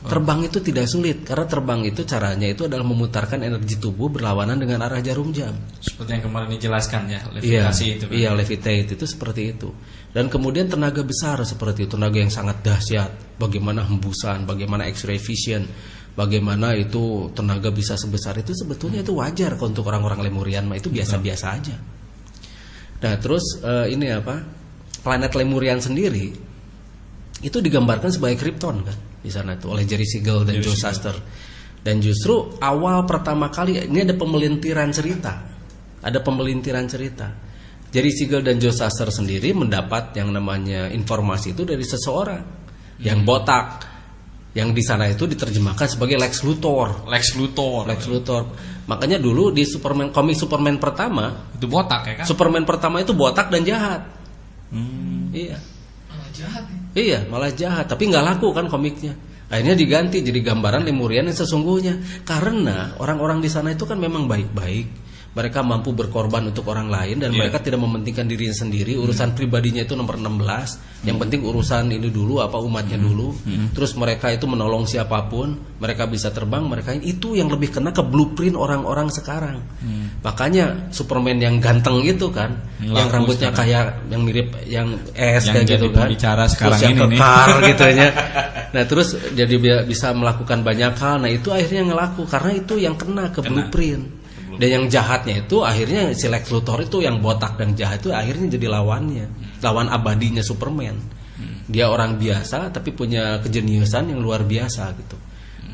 Terbang itu tidak sulit karena terbang itu caranya itu adalah memutarkan energi tubuh berlawanan dengan arah jarum jam. Seperti yang kemarin dijelaskan ya, levitasi itu kan. Iya, levitate itu seperti itu. Dan kemudian tenaga besar seperti itu, tenaga yang sangat dahsyat, bagaimana hembusan, bagaimana X-ray vision, bagaimana itu tenaga bisa sebesar itu sebetulnya itu wajar untuk orang-orang Lemurian, itu biasa-biasa aja. Nah, terus planet Lemurian sendiri itu digambarkan sebagai Krypton kan di sana itu oleh Jerry Siegel dan Joe Shuster. Dan justru awal pertama kali ini ada pemelintiran cerita. Jerry Siegel dan Joe Shuster sendiri mendapat yang namanya informasi itu dari seseorang yang botak, yang di sana itu diterjemahkan sebagai Lex Luthor. Makanya dulu di komik Superman pertama itu botak ya kan? Superman pertama itu botak dan jahat. Iya. Malah jahat. Iya, malah jahat. Tapi nggak laku kan komiknya. Akhirnya diganti jadi gambaran Lemurian yang sesungguhnya. Karena orang-orang di sana itu kan memang baik-baik. Mereka mampu berkorban untuk orang lain dan mereka tidak mementingkan dirinya sendiri. Urusan pribadinya itu nomor 16. Yang penting urusan ini dulu, umatnya dulu. Terus mereka itu menolong siapapun. Mereka bisa terbang. Mereka itu yang lebih kena ke blueprint orang-orang sekarang. Makanya Superman yang ganteng itu kan, yang rambutnya kayak yang mirip yang kayak gitu kan. Terus yang kekar gitu ya. Nah, terus jadi bisa melakukan banyak hal. Nah, itu akhirnya ngelaku karena itu yang kena ke blueprint. Dan yang jahatnya itu akhirnya si Lex Luthor itu yang botak dan jahat itu akhirnya jadi lawan abadinya Superman. Dia orang biasa tapi punya kejeniusan yang luar biasa gitu.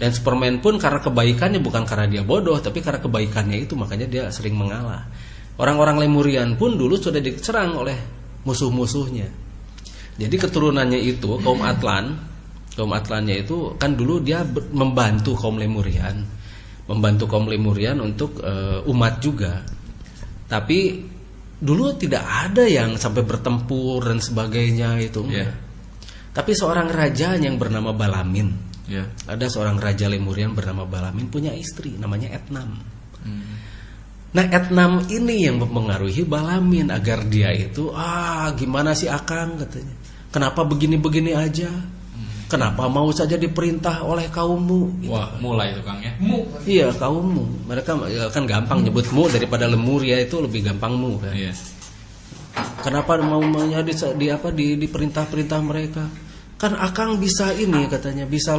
Dan Superman pun karena kebaikannya, bukan karena dia bodoh, tapi karena kebaikannya itu makanya dia sering mengalah. Orang-orang Lemurian pun dulu sudah diserang oleh musuh-musuhnya. Jadi keturunannya itu kaum Atlannya itu kan dulu dia membantu kaum Lemurian untuk umat juga. Tapi dulu tidak ada yang sampai bertempur dan sebagainya itu. Tapi seorang raja yang bernama Balamin. Ada seorang raja Lemurian bernama Balamin punya istri namanya Etnam. Nah, Etnam ini yang mempengaruhi Balamin agar dia itu gimana sih Akang katanya. Kenapa begini-begini aja? Kenapa mau saja diperintah oleh kaummu? Gitu. Wah, mulai itu Kang ya. Iya, kaummu. Mereka kan gampang nyebutmu daripada Lemuria itu lebih gampang mu kan. Kenapa mau diperintah-perintah mereka? Kan Akang bisa ini katanya, bisa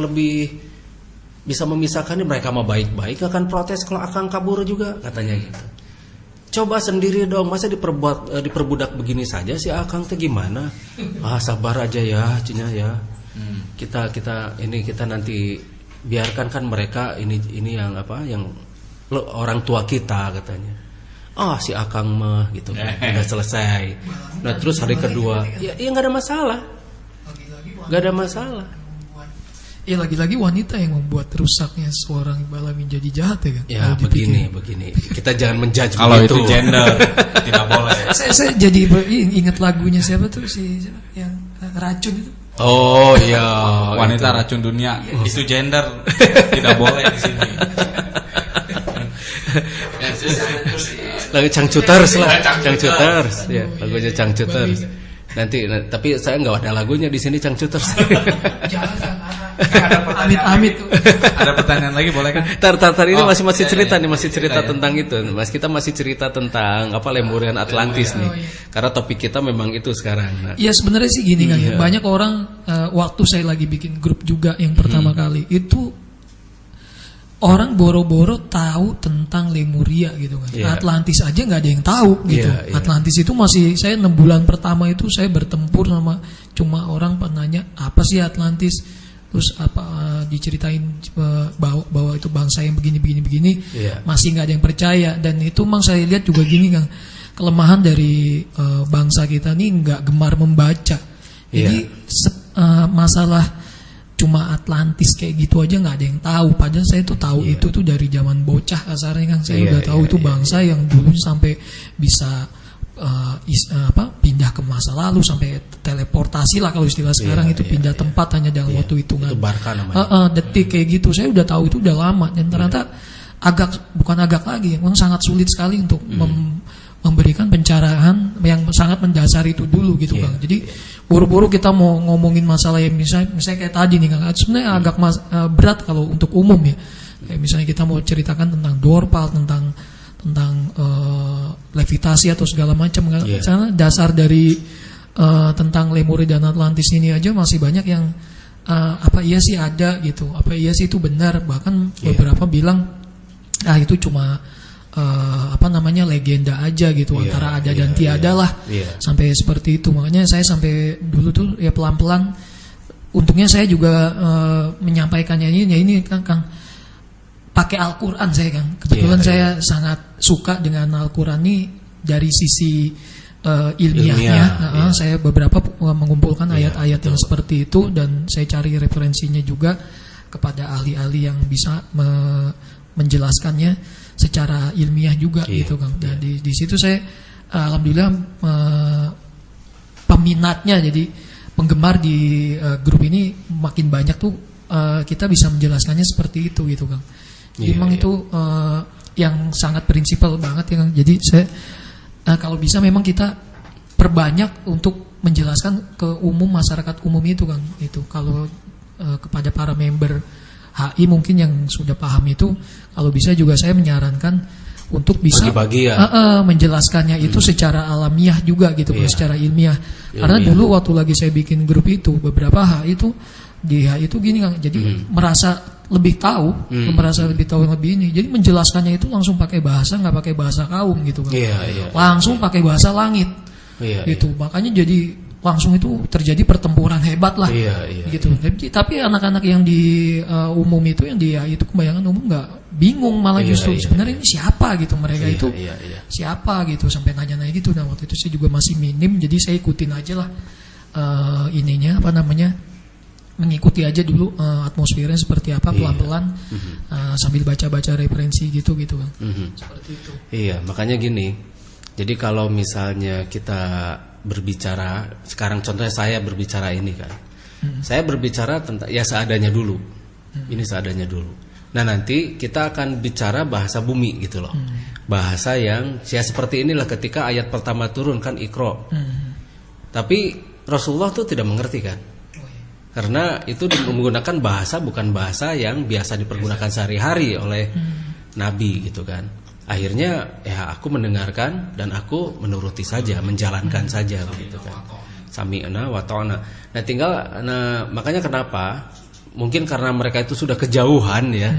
memisahkannya. Mereka mah baik-baik akan protes kalau Akang kabur juga katanya gitu. Coba sendiri dong, masa diperbudak begini saja sih Akang teh gimana? Sabar aja ya, Cinya ya. Kita nanti biarkan kan mereka ini yang orang tua kita katanya. Si Akang mah gitu kan, udah selesai. Nah, terus hari kedua ya nggak ada masalah. Ya lagi-lagi wanita yang membuat rusaknya seorang Balamin jadi jahat ya kan? Ya begini. Kita jangan menjudge kalau itu gender tidak boleh. Saya jadi ingat lagunya siapa tuh yang racun itu. Oh iya, wanita itu. Racun dunia. Itu gender tidak boleh di sini. Lagu Cangcuters lah, Cangcuters. Ya, lagunya Cangcuters. Nanti tapi saya nggak ada lagunya di sini Cangcuters. Amit-amit. Ada pertanyaan lagi boleh kan? Tar ini masih cerita nih, masih cerita tentang itu. Mas, kita masih cerita tentang apa Lemurian Atlantis nih. Karena topik kita memang itu sekarang. Iya, sebenarnya sih gini kan. Banyak orang waktu saya lagi bikin grup juga yang pertama kali itu orang boro-boro tahu tentang Lemuria gitu kan. Atlantis aja nggak ada yang tahu gitu. Atlantis itu masih, saya 6 bulan pertama itu saya bertempur sama cuma orang penanya apa sih Atlantis, terus apa diceritain bahwa itu bangsa yang begini masih nggak ada yang percaya. Dan itu memang saya lihat juga gini kan, kelemahan dari bangsa kita nih nggak gemar membaca. Jadi masalah cuma Atlantis kayak gitu aja nggak ada yang tahu. Padahal saya tuh tahu itu tuh dari zaman bocah kasarnya kan. Saya udah tahu itu bangsa yang dulu sampai bisa pindah ke masa lalu, sampai teleportasi lah kalau istilah sekarang itu pindah tempat hanya dalam waktu hitungan detik kayak gitu. Saya udah tahu itu udah lama dan ternyata bukan agak lagi, memang sangat sulit sekali untuk memberikan pencerahan yang sangat mendasar itu dulu gitu Kang. Jadi buru-buru kita mau ngomongin masalah yang misalnya kayak tadi nih Kang, sebenarnya agak berat kalau untuk umum ya. Kayak misalnya kita mau ceritakan tentang Dorpal, tentang levitasi atau segala macam kan. Karena dasar dari tentang Lemuria dan Atlantis ini aja masih banyak yang apa iya sih ada gitu, apa iya sih itu benar. Bahkan beberapa bilang itu cuma legenda aja gitu, antara ada dan tiada lah, sampai seperti itu. Makanya saya sampai dulu tuh ya pelan-pelan, untungnya saya juga menyampaikannya ini kan Kang, pakai Al-Quran saya Kang. Kebetulan saya sangat suka dengan Al-Quran ini dari sisi ilmiahnya. Saya beberapa mengumpulkan ayat-ayat yang seperti itu, dan saya cari referensinya juga kepada ahli-ahli yang bisa menjelaskannya secara ilmiah juga gitu Kang. Dan di situ saya alhamdulillah peminatnya, jadi penggemar di grup ini makin banyak tuh, kita bisa menjelaskannya seperti itu gitu Kang. Jadi memang itu yang sangat prinsipal banget ya Kang. Jadi saya kalau bisa memang kita perbanyak untuk menjelaskan ke umum, masyarakat umum itu Kang. Itu kalau kepada para member HI mungkin yang sudah paham itu, kalau bisa juga saya menyarankan untuk bisa menjelaskannya itu secara alamiah juga gitu, secara ilmiah. Karena dulu waktu lagi saya bikin grup itu, beberapa HI itu di HI itu gini Kang, jadi merasa lebih tahu, lebih ini. Jadi menjelaskannya itu langsung pakai bahasa, nggak pakai bahasa kaum gitu Kang. Langsung pakai bahasa langit. Gitu. Makanya jadi langsung itu terjadi pertempuran hebat lah, gitu. Tapi anak-anak yang di umum itu, yang di itu kebanyakan umum nggak bingung, malah justru sebenarnya ini siapa gitu, mereka itu siapa gitu, sampai nanya-nanya gitu. Nah waktu itu saya juga masih minim, jadi saya ikutin aja lah mengikuti aja dulu atmosfernya seperti apa, pelan-pelan sambil baca-baca referensi gitu kan. Seperti itu. Makanya gini. Jadi kalau misalnya kita berbicara sekarang, contohnya saya berbicara ini kan, saya berbicara tentang seadanya dulu, ini seadanya dulu. Nah nanti kita akan bicara bahasa bumi gitu loh, bahasa yang seperti inilah ketika ayat pertama turun kan Iqra. Tapi Rasulullah tuh tidak mengerti kan, karena itu menggunakan bahasa bukan bahasa yang biasa dipergunakan sehari-hari oleh Nabi gitu kan. Akhirnya aku mendengarkan dan aku menuruti saja, menjalankan saja begitu kan. Sami'na wa ta'na. Makanya kenapa? Mungkin karena mereka itu sudah kejauhan ya.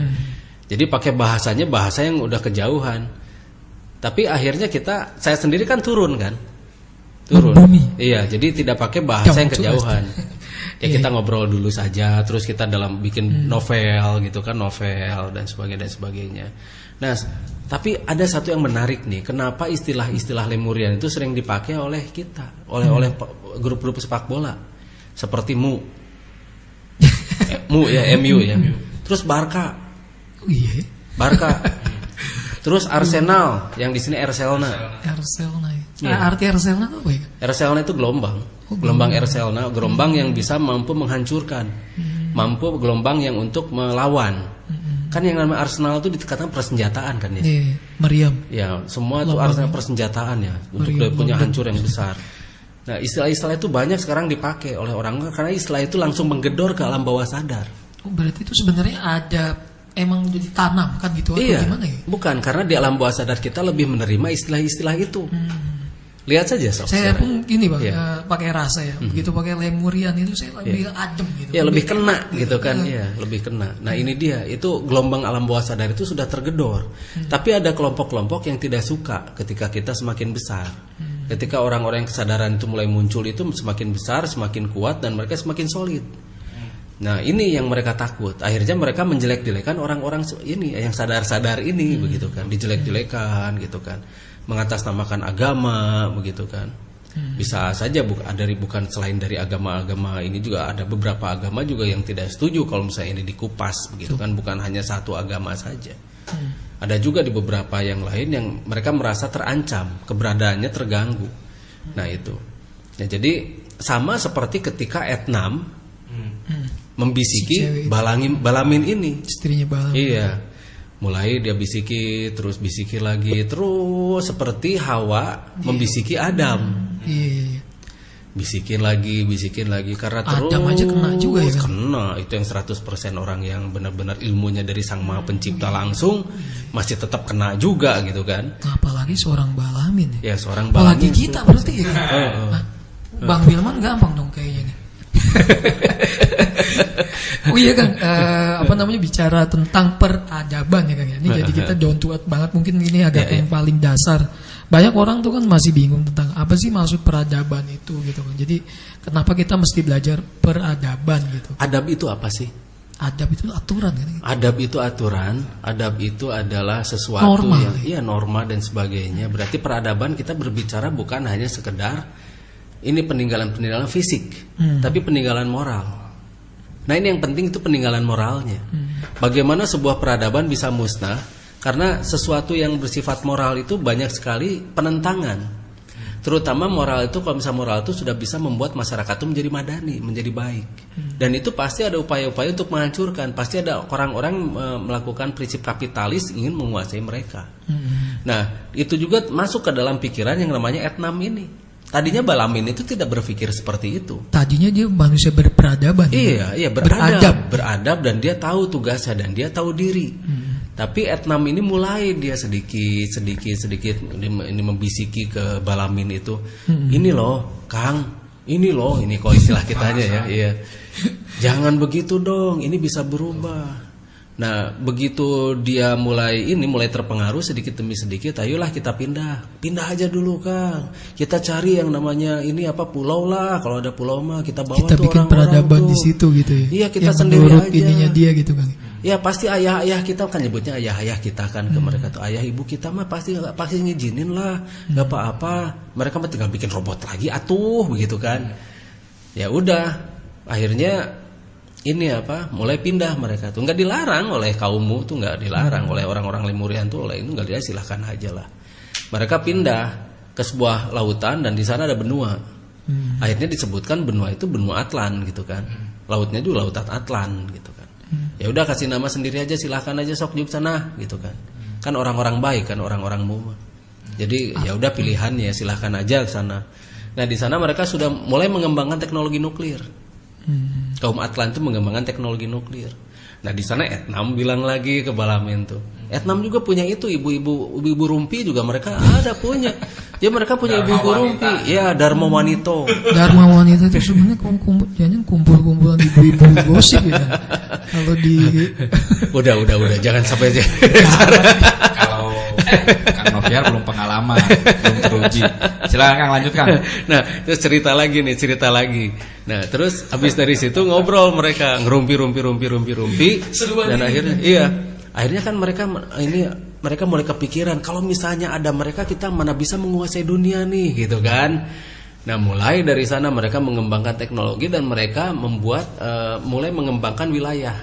Jadi pakai bahasanya bahasa yang udah kejauhan. Tapi akhirnya saya sendiri kan turun kan. Turun. Iya, jadi tidak pakai bahasa yang kejauhan. Kita ngobrol dulu saja, terus kita dalam bikin novel gitu kan, novel dan sebagainya. Nah, tapi ada satu yang menarik nih, kenapa istilah-istilah Lemurian itu sering dipakai oleh kita, oleh grup-grup sepak bola seperti MU ya, terus Barca, terus Arsenal, yang di sini Arsenal. Arti Arsenal apa ya? Arsenal itu gelombang Arsenal, gelombang yang bisa mampu menghancurkan, gelombang yang untuk melawan. Kan yang namanya Arsenal itu dikatakan persenjataan kan ya. Meriam. Ya, semua itu Arsenal persenjataan ya, untuk punya hancur yang besar. Nah, istilah-istilah itu banyak sekarang dipakai oleh orang karena istilah itu langsung menggedor ke alam bawah sadar. Berarti itu sebenarnya ada emang udah ditanamkan gitu atau gimana ya? Bukan, karena di alam bawah sadar kita lebih menerima istilah-istilah itu. Lihat saja Sob. Saya pun gini Bang, pakai rasa ya. Begitu pakai Lemurian itu saya lebih adem gitu. Ya lebih kena gitu kan. Ya, lebih kena. Nah, ini dia, itu gelombang alam bawah sadar itu sudah tergedor. Tapi ada kelompok-kelompok yang tidak suka ketika kita semakin besar. Ketika orang-orang yang kesadaran itu mulai muncul itu semakin besar, semakin kuat dan mereka semakin solid. Nah, ini yang mereka takut. Akhirnya mereka menjelek-jelekan orang-orang ini yang sadar-sadar ini begitu kan, dijelek-jelekan gitu kan. Mengatasnamakan agama begitu kan. Bisa saja bukan selain dari agama-agama ini juga ada beberapa agama juga yang tidak setuju kalau misalnya ini dikupas begitu kan, bukan hanya satu agama saja. Ada juga di beberapa yang lain yang mereka merasa terancam, keberadaannya terganggu. Nah, itu. Ya, jadi sama seperti ketika Etnam membisiki Balamin ini. Istrinya Balamin. Iya. Mulai dia bisiki, terus bisiki lagi, terus seperti Hawa membisiki Adam. Iya. Bisikin lagi karena terus Adam aja kena juga ya kan? Kena, itu yang 100% orang yang benar-benar ilmunya dari Sang Maha Pencipta langsung masih tetap kena juga gitu kan. Apalagi seorang Balamin ya. Ya, seorang Balamin. Apalagi kita berarti ya kan? Nah, Bang Wilman gampang dong kayaknya nih. Oh iya Kang, bicara tentang peradaban ya Kang ya. Ini jadi kita down to earth banget, mungkin ini agak yang paling dasar. Banyak orang tuh kan masih bingung tentang apa sih maksud peradaban itu gitu kan. Jadi kenapa kita mesti belajar peradaban gitu. Adab itu apa sih? Adab itu aturan kan? Adab itu aturan, adab itu adalah sesuatu norma, yang norma dan sebagainya. Berarti peradaban kita berbicara bukan hanya sekedar ini peninggalan fisik, tapi peninggalan moral. Nah, ini yang penting itu peninggalan moralnya. Bagaimana sebuah peradaban bisa musnah? Karena sesuatu yang bersifat moral itu banyak sekali penentangan. Terutama moral itu, kalau misalnya moral itu sudah bisa membuat masyarakat itu menjadi madani, menjadi baik. Dan itu pasti ada upaya-upaya untuk menghancurkan. Pasti ada orang-orang melakukan prinsip kapitalis ingin menguasai mereka. Nah, itu juga masuk ke dalam pikiran yang namanya Etnam ini. Tadinya Balamin itu tidak berpikir seperti itu. Tadinya dia manusia berperadaban. Iya, beradab dan dia tahu tugasnya dan dia tahu diri. Tapi Etnam ini mulai dia sedikit ini membisiki ke Balamin itu. Ini loh, Kang. Ini kok istilah kitanya ya. Iya. Jangan begitu dong, ini bisa berubah. Nah, begitu dia mulai terpengaruh sedikit demi sedikit, ayolah kita pindah aja dulu Kang. Kita cari yang namanya pulau lah. Kalau ada pulau mah kita bawa kita tuh bikin peradaban di situ gitu ya. Iya, kita yang sendiri aja. Ininya dia gitu Kang. Ya pasti ayah kita kan nyebutnya ayah kita kan ke mereka tuh, ayah ibu kita mah pasti ngizinin lah, nggak apa-apa. Mereka mah tinggal bikin robot lagi atuh begitu kan. Ya udah, akhirnya mulai pindah mereka tuh, nggak dilarang oleh kaummu tuh, nggak dilarang oleh orang-orang Lemurian tuh, oleh itu nggak dia silahkan aja lah. Mereka pindah ke sebuah lautan dan di sana ada benua. Akhirnya disebutkan benua itu benua Atlan gitu kan. Lautnya juga lautan Atlan gitu kan. Ya udah kasih nama sendiri aja, silahkan aja sok juk sana gitu kan. Kan orang-orang baik kan orang-orang Muma. Jadi ya udah pilihannya silahkan aja ke sana. Nah di sana mereka sudah mulai mengembangkan teknologi nuklir. Kaum Atlan itu mengembangkan teknologi nuklir. Nah di sana Etnam bilang lagi ke Balamin tuh, Etnam juga punya itu, ibu-ibu rumpi juga mereka ada punya. Ya mereka punya ibu-ibu rumpi, ya Dharma Wanito. Dharma Wanito itu sebenarnya kumpul-kumpulan ibu-ibu gosip ya. Kalau di udah jangan sampai aja. Kalau Kang Noviar belum pengalaman, belum teruji. Silakan Kang lanjutkan. Nah, terus cerita lagi. Nah, terus habis dari situ ngobrol mereka, ngerumpi. Dan akhirnya kan mereka mulai kepikiran kalau misalnya ada mereka, kita mana bisa menguasai dunia nih gitu kan. Nah, mulai dari sana mereka mengembangkan teknologi dan mereka mulai mengembangkan wilayah.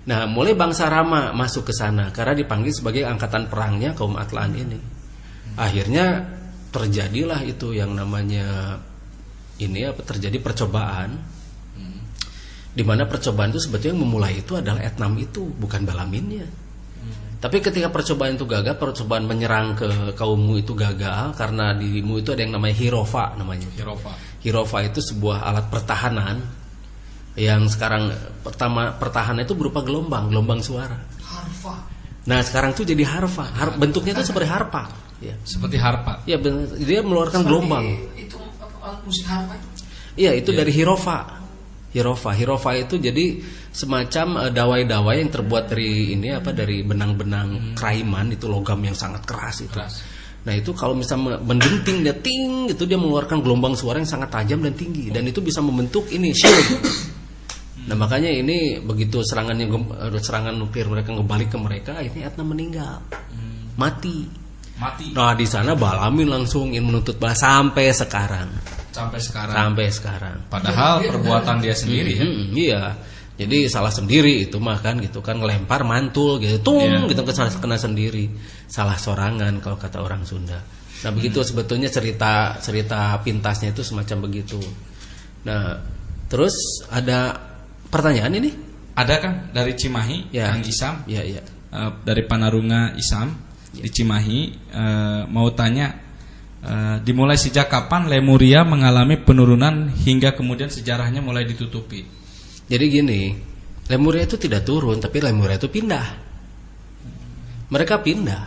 Nah, mulai bangsa Rama masuk ke sana karena dipanggil sebagai angkatan perangnya kaum Atlan ini. Akhirnya terjadilah itu yang namanya terjadi percobaan. Di mana percobaan itu sebetulnya yang memulai itu adalah Etnam itu, bukan Balaminnya. Tapi ketika percobaan itu gagal, percobaan menyerang ke kaummu itu gagal karena dirimu itu ada yang namanya Hirofa namanya. Hirofa itu sebuah alat pertahanan. Yang sekarang pertahanan itu berupa gelombang suara. Harfa. Nah sekarang tuh jadi harfa. Bentuknya tuh seperti harpa. Ya. Seperti harpa. Ya, dia mengeluarkan gelombang. Itu musik harpa itu? Iya, itu dari hirofa. Hirofa itu jadi semacam dawai-dawai yang terbuat dari dari benang-benang kraiman, itu logam yang sangat keras itu. Nah itu kalau misalnya mendenting dia ting, itu dia mengeluarkan gelombang suara yang sangat tajam dan tinggi, dan itu bisa membentuk shield. Nah makanya ini begitu serangan nuklir mereka ngebalik ke mereka, akhirnya Etna meninggal, mati. Nah di sana Balamin langsung ingin menuntut balas sampai sekarang. Padahal perbuatan dia sendiri ya. Iya. Jadi salah sendiri itu mah kan gitu kan, ngelempar mantul gitu, gitu kena sendiri. Salah sorangan kalau kata orang Sunda. Nah, begitu sebetulnya cerita pintasnya itu semacam begitu. Nah, terus ada pertanyaan ini? Ada kan dari Cimahi, Kang Isam. Iya. Dari Panarunga Isam di Cimahi mau tanya, dimulai sejak kapan Lemuria mengalami penurunan hingga kemudian sejarahnya mulai ditutupi? Jadi gini, Lemuria itu tidak turun, tapi Lemuria itu pindah. Mereka pindah.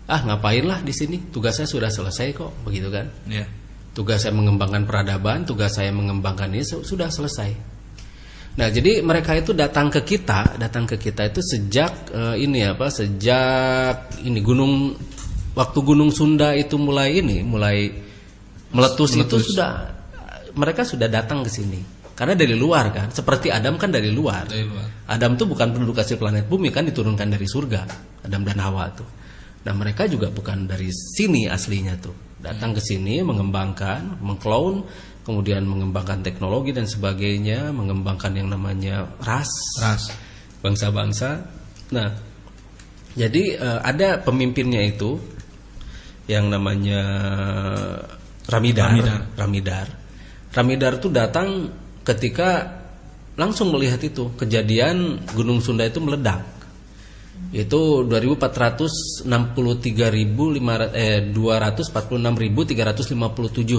Ngapain lah di sini? Tugas saya sudah selesai kok, begitu kan? Yeah. Tugas saya mengembangkan peradaban, tugas saya mengembangkan ini sudah selesai. Nah, jadi mereka itu datang ke kita itu sejak waktu Gunung Sunda itu mulai meletus. Itu mereka sudah datang ke sini. Karena dari luar kan, seperti Adam kan dari luar. Adam tuh bukan penduduk asli planet bumi kan, diturunkan dari surga, Adam dan Hawa tuh. Nah mereka juga bukan dari sini aslinya tuh, datang ke sini mengembangkan, mengklon, kemudian mengembangkan teknologi dan sebagainya, mengembangkan yang namanya ras bangsa-bangsa. Nah jadi ada pemimpinnya itu yang namanya Ramidar tuh datang ketika langsung melihat itu kejadian Gunung Sunda itu meledak. Itu 246.357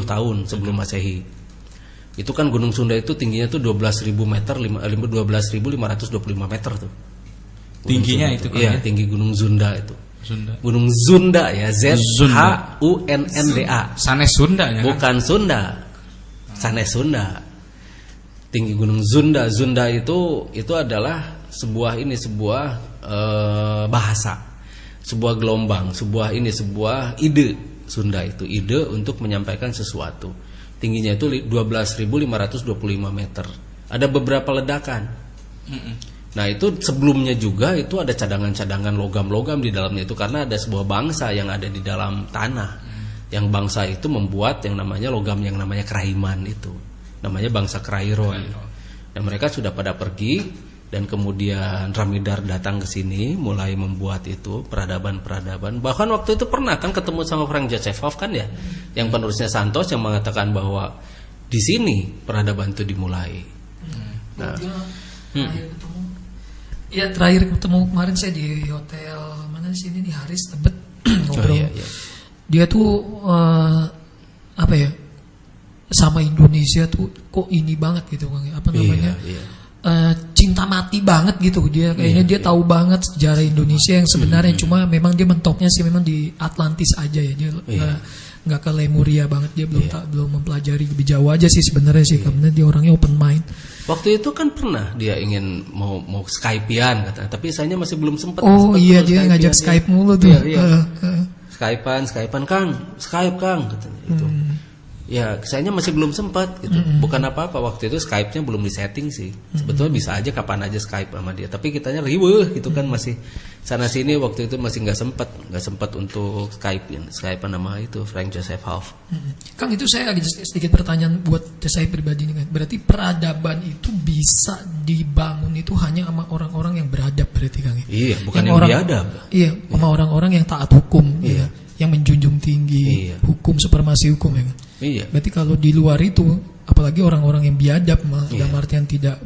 tahun sebelum Masehi. Itu kan Gunung Sunda itu tingginya tuh 12.000 meter, 12.525 meter tuh. Tingginya itu kan? Iya, tinggi Gunung Sunda itu. Gunung Sunda ya, ZHUNNDA. Sanes Sunda ya. Bukan Sunda. Sanes Sunda. Tinggi Gunung Sunda itu adalah sebuah bahasa, sebuah gelombang, sebuah ide. Sunda itu ide untuk menyampaikan sesuatu. Tingginya itu 12.525 meter. Ada beberapa ledakan. Nah itu sebelumnya juga itu ada cadangan-cadangan logam-logam di dalamnya itu, karena ada sebuah bangsa yang ada di dalam tanah. Yang bangsa itu membuat yang namanya logam yang namanya kraiman itu. Namanya bangsa Krairon. Dan mereka sudah pada pergi, dan kemudian Ramidar datang ke sini mulai membuat itu peradaban. Bahkan waktu itu pernah kan ketemu sama Frank Joseph Hoff kan ya, yang penerusnya Santos, yang mengatakan bahwa di sini peradaban itu dimulai. Nah, terakhir ketemu kemarin saya di hotel mana di sini di Haris Tebet ngobrol. Dia tuh sama Indonesia tuh kok ini banget gitu Kang, cinta mati banget gitu dia, kayaknya dia tahu banget sejarah Indonesia yang sebenarnya, cuma memang dia mentoknya sih memang di Atlantis aja ya, dia nggak ke Lemuria banget, dia belum mempelajari lebih jauh aja sih sebenarnya sih, karena dia orangnya open mind. Waktu itu kan pernah dia ingin mau Skype-an katanya, tapi sayangnya masih belum sempat. Dia ngajak Skype mulu tuh. Skype-an Kang, Skype Kang katanya itu. Ya, sayangnya masih belum sempat gitu. Bukan apa-apa, waktu itu Skype-nya belum disetting sih. Sebetulnya bisa aja kapan aja Skype sama dia. Tapi kitanya riweuh gitu kan, masih sana sini waktu itu masih nggak sempat untuk Skype nama itu Frank Joseph Hoff. Kang, itu saya lagi sedikit pertanyaan buat saya pribadi nih kan. Berarti peradaban itu bisa dibangun itu hanya sama orang-orang yang beradab berarti Kang? Iya, bukan yang biadab. Iya, sama orang-orang yang taat hukum. Iya. Yang menjunjung tinggi hukum, supremasi hukum ya kan. Iya. Berarti kalau di luar itu, apalagi orang-orang yang biadab, dalam artian tidak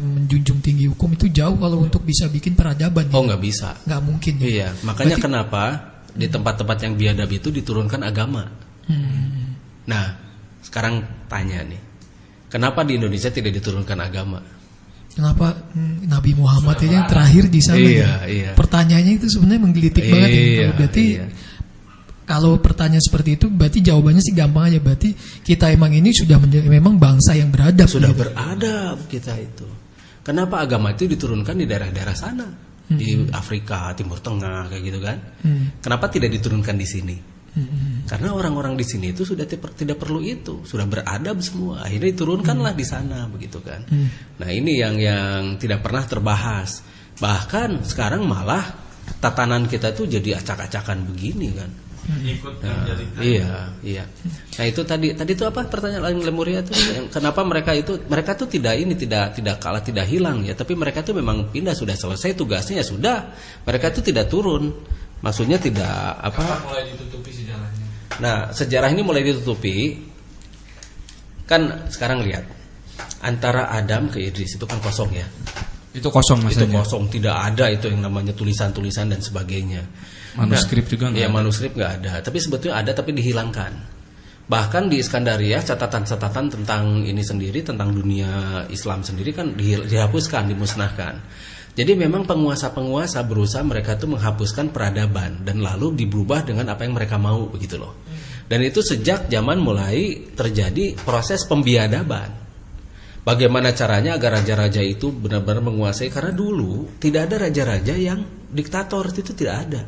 menjunjung tinggi hukum, itu jauh kalau untuk bisa bikin peradaban. Nggak bisa. Nggak mungkin. Iya. Makanya kenapa di tempat-tempat yang biadab itu diturunkan agama. Nah, sekarang tanya nih, Kenapa di Indonesia tidak diturunkan agama? Kenapa Nabi Muhammad ini yang terakhir di sana? Iya. Pertanyaannya itu sebenarnya menggelitik banget ya. Berarti kalau pertanyaan seperti itu, berarti jawabannya sih gampang aja. Berarti kita emang ini sudah memang bangsa yang beradab. Sudah gitu. Beradab kita itu. Kenapa agama itu diturunkan di daerah-daerah sana, di Afrika, Timur Tengah kayak gitu kan? Kenapa tidak diturunkan di sini? Karena orang-orang di sini itu sudah tidak perlu itu, sudah beradab semua. Akhirnya diturunkanlah di sana begitu kan? Nah ini yang tidak pernah terbahas. Bahkan sekarang malah tatanan kita tuh jadi acak-acakan begini kan? Iya. Nah itu tadi itu apa pertanyaan Lemuria itu? Kenapa mereka tuh tidak kalah, tidak hilang ya? Tapi mereka tuh memang pindah, sudah selesai tugasnya ya sudah. Mereka tuh tidak turun. Maksudnya tidak apa? Mulai ditutupi sejarahnya. Nah sejarah ini mulai ditutupi. Kan sekarang lihat antara Adam ke Idris itu kan kosong ya. Itu kosong maksudnya. Itu kosong, tidak ada itu yang namanya tulisan-tulisan dan sebagainya. Manuskrip juga nggak ada. Manuskrip nggak ada. Tapi sebetulnya ada tapi dihilangkan. Bahkan di Iskandaria catatan-catatan tentang ini sendiri, tentang dunia Islam sendiri kan dihapuskan, dimusnahkan. Jadi memang penguasa-penguasa berusaha mereka tuh menghapuskan peradaban dan lalu diubah dengan apa yang mereka mau begitu loh. Dan itu sejak zaman mulai terjadi proses pembiadaban. Bagaimana caranya agar raja-raja itu benar-benar menguasai, karena dulu tidak ada raja-raja yang diktator, itu tidak ada.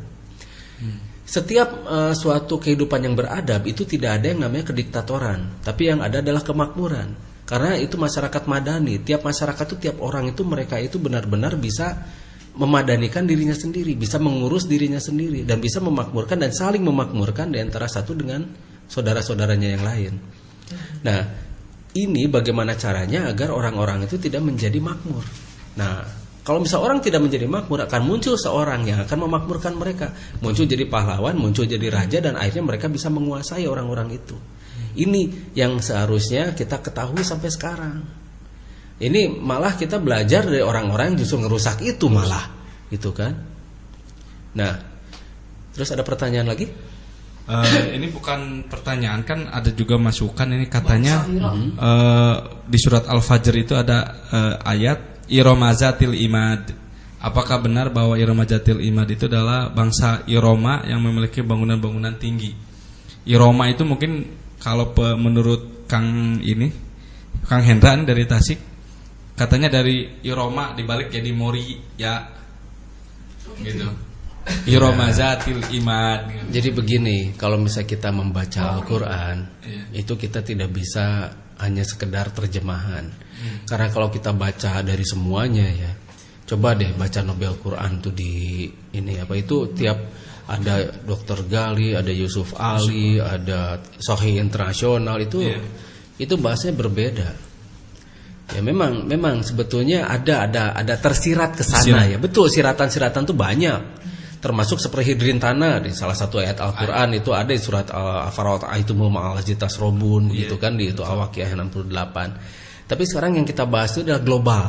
Setiap suatu kehidupan yang beradab itu tidak ada yang namanya kediktatoran, tapi yang ada adalah kemakmuran. Karena itu masyarakat madani, tiap masyarakat itu, tiap orang itu, mereka itu benar-benar bisa memadanikan dirinya sendiri, bisa mengurus dirinya sendiri, dan bisa memakmurkan dan saling memakmurkan di antara satu dengan saudara-saudaranya yang lain. Nah, ini bagaimana caranya agar orang-orang itu tidak menjadi makmur. Nah, kalau misal orang tidak menjadi makmur, akan muncul seorang yang akan memakmurkan mereka. Muncul jadi pahlawan, muncul jadi raja, dan akhirnya mereka bisa menguasai orang-orang itu. Ini yang seharusnya kita ketahui sampai sekarang. Ini malah kita belajar dari orang-orang yang justru ngerusak itu malah, gitu kan? Nah, terus ada pertanyaan lagi? Ini bukan pertanyaan, kan ada juga masukan ini katanya di surat Al-Fajr itu ada ayat Iromazatil Imad. Apakah benar bahwa Iromazatil Imad itu adalah bangsa Iroma yang memiliki bangunan-bangunan tinggi? Iroma itu mungkin kalau menurut Kang Hendra dari Tasik, katanya dari Iroma dibalik jadi Mori ya, gitu. Iromazatil Imad. Jadi begini, kalau misalnya kita membaca Al-Quran, itu kita tidak bisa hanya sekedar terjemahan. Karena kalau kita baca dari semuanya ya, coba deh baca Nobel Quran tuh di ini apa itu, tiap ada Dr. Ghali, ada Yusuf Ali, ada Sahih Internasional itu bahasanya berbeda. Ya memang sebetulnya ada tersirat ke sana ya. Betul, siratan-siratan tuh banyak. Termasuk seperti Hidrintana di salah satu ayat Al-Quran itu ada di surat Al-Farat aitumul ma'alajitas robun gitu kan, di itu Al-Waqiah 68. Tapi sekarang yang kita bahas itu adalah global.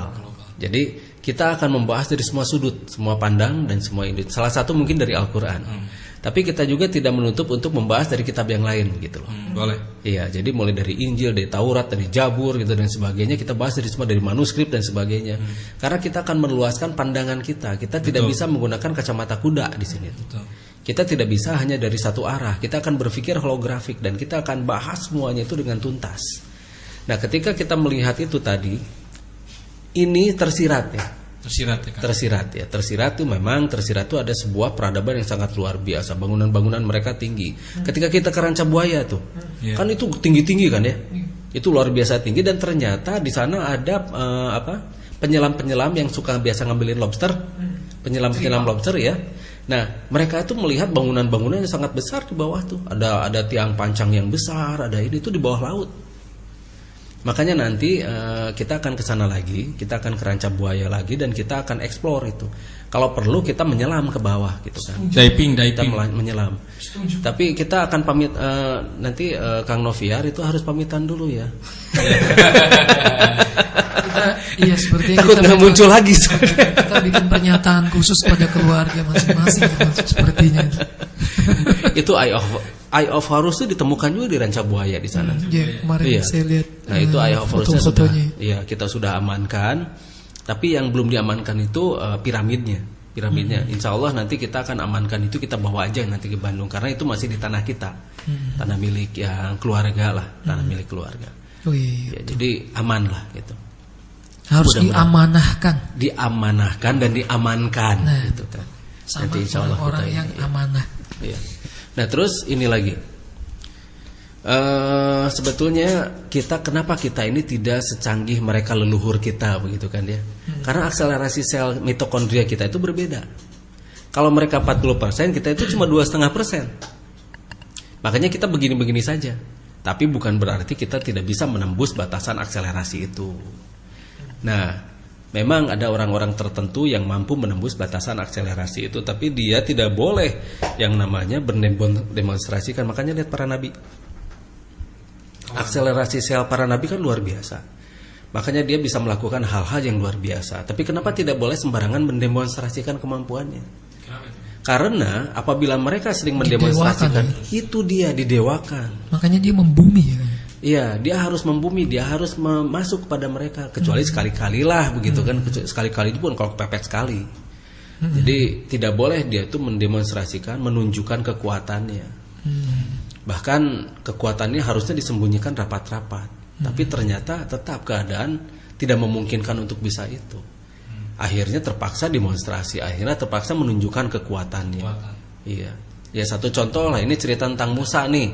Jadi kita akan membahas dari semua sudut, semua pandang dan semua ini. Salah satu mungkin dari Al-Quran. Tapi kita juga tidak menutup untuk membahas dari kitab yang lain gitu loh. Boleh. Iya, jadi mulai dari Injil, dari Taurat, dari Jabur gitu dan sebagainya, kita bahas dari semua, dari manuskrip dan sebagainya. Karena kita akan meluaskan pandangan kita. Kita tidak bisa menggunakan kacamata kuda di sini. Kita tidak bisa hanya dari satu arah. Kita akan berpikir holografik dan kita akan bahas semuanya itu dengan tuntas. Nah, ketika kita melihat itu tadi, ini tersirat ya. Tersirat itu memang tersirat itu ada sebuah peradaban yang sangat luar biasa. Bangunan-bangunan mereka tinggi. Ketika kita ke Ranca Buaya tuh, kan itu tinggi-tinggi kan ya. Itu luar biasa tinggi, dan ternyata di sana ada penyelam-penyelam yang suka biasa ngambilin lobster. Penyelam-penyelam lobster ya. Nah, mereka itu melihat bangunan-bangunan yang sangat besar di bawah tuh. Ada tiang pancang yang besar, ada ini tuh di bawah laut. Makanya nanti kita akan ke sana lagi, kita akan ke Ranca Buaya lagi, dan kita akan eksplor itu. Kalau perlu kita menyelam ke bawah gitu kan. Diving. Kita menyelam. Tapi kita akan pamit nanti Kang Noviar itu harus pamitan dulu ya. Iya, seperti takut nggak muncul lagi. Kita bikin pernyataan khusus pada keluarga masing-masing sepertinya. Itu Eye of Horus itu ditemukan juga di Ranca Buaya di sana. Kemarin saya lihat Nah itu ayah Horusnya sudah, foto-fotonya. ya kita sudah amankan. Tapi yang belum diamankan itu piramidnya. Insya Allah nanti kita akan amankan itu, kita bawa aja nanti ke Bandung karena itu masih di tanah kita, tanah milik yang keluarga lah, tanah milik keluarga. Oh, iya. Ya, jadi aman lah gitu. Harus diamanahkan dan diamankan, gitu kan. Sama nanti insya Allah orang yang amanah. Ya. Nah terus ini lagi. Sebetulnya kenapa kita ini tidak secanggih mereka leluhur kita begitu kan ya? Karena akselerasi sel mitokondria kita itu berbeda. Kalau mereka 40%, kita itu cuma 2,5%. Makanya kita begini-begini saja. Tapi bukan berarti kita tidak bisa menembus batasan akselerasi itu. Nah, memang ada orang-orang tertentu yang mampu menembus batasan akselerasi itu, tapi dia tidak boleh yang namanya berdemonstrasikan. Makanya lihat para nabi. Akselerasi sel para nabi kan luar biasa. Makanya dia bisa melakukan hal-hal yang luar biasa. Tapi kenapa tidak boleh sembarangan mendemonstrasikan kemampuannya? Karena apabila mereka sering mendemonstrasikan, itu dia didewakan. Makanya dia membumi ya kan? Iya, dia harus membumi, dia harus masuk kepada mereka. Kecuali sekali-kali lah begitu kan. Sekali-kali itu pun kalau kepepet sekali. Jadi tidak boleh dia itu mendemonstrasikan, menunjukkan kekuatannya. Bahkan kekuatannya harusnya disembunyikan rapat-rapat. Tapi ternyata tetap keadaan tidak memungkinkan untuk bisa itu. Akhirnya terpaksa demonstrasi, akhirnya terpaksa menunjukkan kekuatannya. Iya. Ya satu contoh lah, ini cerita tentang Musa nih.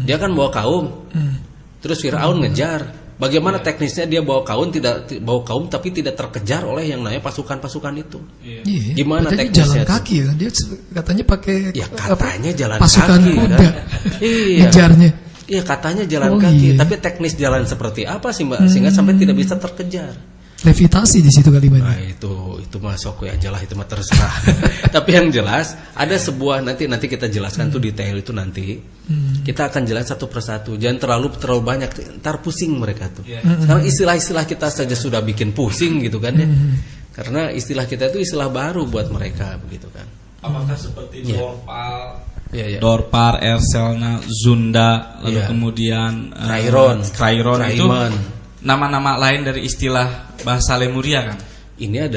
Dia kan bawa kaum. Terus Firaun ngejar. Bagaimana teknisnya dia bawa kaum tapi tidak terkejar oleh yang namanya pasukan-pasukan itu. Iya. Gimana teknisnya? Jalan kaki ya. Dia katanya pakai katanya jalan pasukan kaki kuda. kan. Iya. Ngejarnya. Iya, katanya jalan kaki, tapi teknis jalan seperti apa sih Mbak sehingga sampai tidak bisa terkejar? Levitasi di situ kali banyak. Nah, itu masuk aja lah, itu mah terserah. Tapi yang jelas ada sebuah nanti kita jelaskan tuh detail itu nanti. Kita akan jelas satu persatu. Jangan terlalu banyak, ntar pusing mereka tuh. Sekarang istilah-istilah kita saja sudah bikin pusing gitu kan ya. Karena istilah kita itu istilah baru buat mereka begitu kan. Apakah seperti Dorpar, Erselna, Zunda, lalu kemudian Krairon itu nama-nama lain dari istilah bahasa Lemuria kan? Ini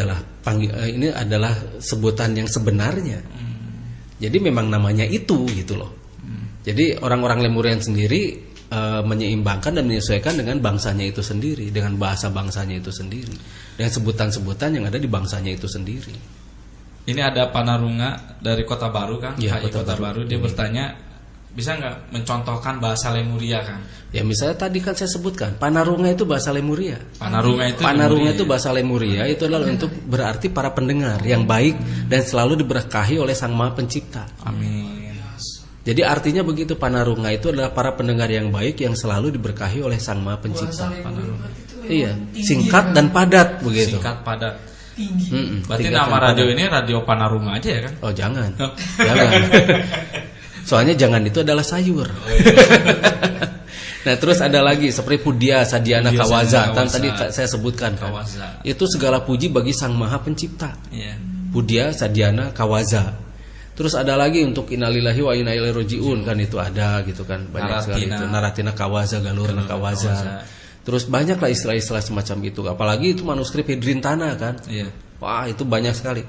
adalah sebutan yang sebenarnya. Jadi memang namanya itu gitu loh. Jadi orang-orang Lemurian sendiri menyeimbangkan dan menyesuaikan dengan bangsanya itu sendiri, dengan bahasa bangsanya itu sendiri, dengan sebutan-sebutan yang ada di bangsanya itu sendiri. Ini ada Panarunga dari Kota Baru kan? Ya, Kota Baru. Dia bertanya, bisa nggak mencontohkan bahasa Lemuria kan? Ya misalnya tadi kan saya sebutkan Panarunga itu bahasa Lemuria. Panarunga itu bahasa Lemuria, itu adalah untuk berarti para pendengar yang baik dan selalu diberkahi oleh Sang Maha Pencipta. Amin. Jadi artinya begitu, Panarunga itu adalah para pendengar yang baik yang selalu diberkahi oleh Sang Maha Pencipta. Iya, singkat dan padat begitu. Singkat padat. Berarti nama radio ini Radio Panarunga aja ya kan? Oh jangan. Jangan. Soalnya jangan itu adalah sayur. Nah terus ada lagi seperti Pudia Sadiana Kawaza. Tadi saya sebutkan kan. Itu segala puji bagi Sang Maha Pencipta. Pudia Sadiana Kawaza. Terus ada lagi untuk Innalillahi wa inna ilaihi rajiun kan, itu ada gitu kan, banyak sekali itu. Naratina Kawaza, Galurna Kawaza. Terus banyaklah istilah-istilah semacam itu. Apalagi itu manuskrip Hidrintana kan. Wah itu banyak sekali.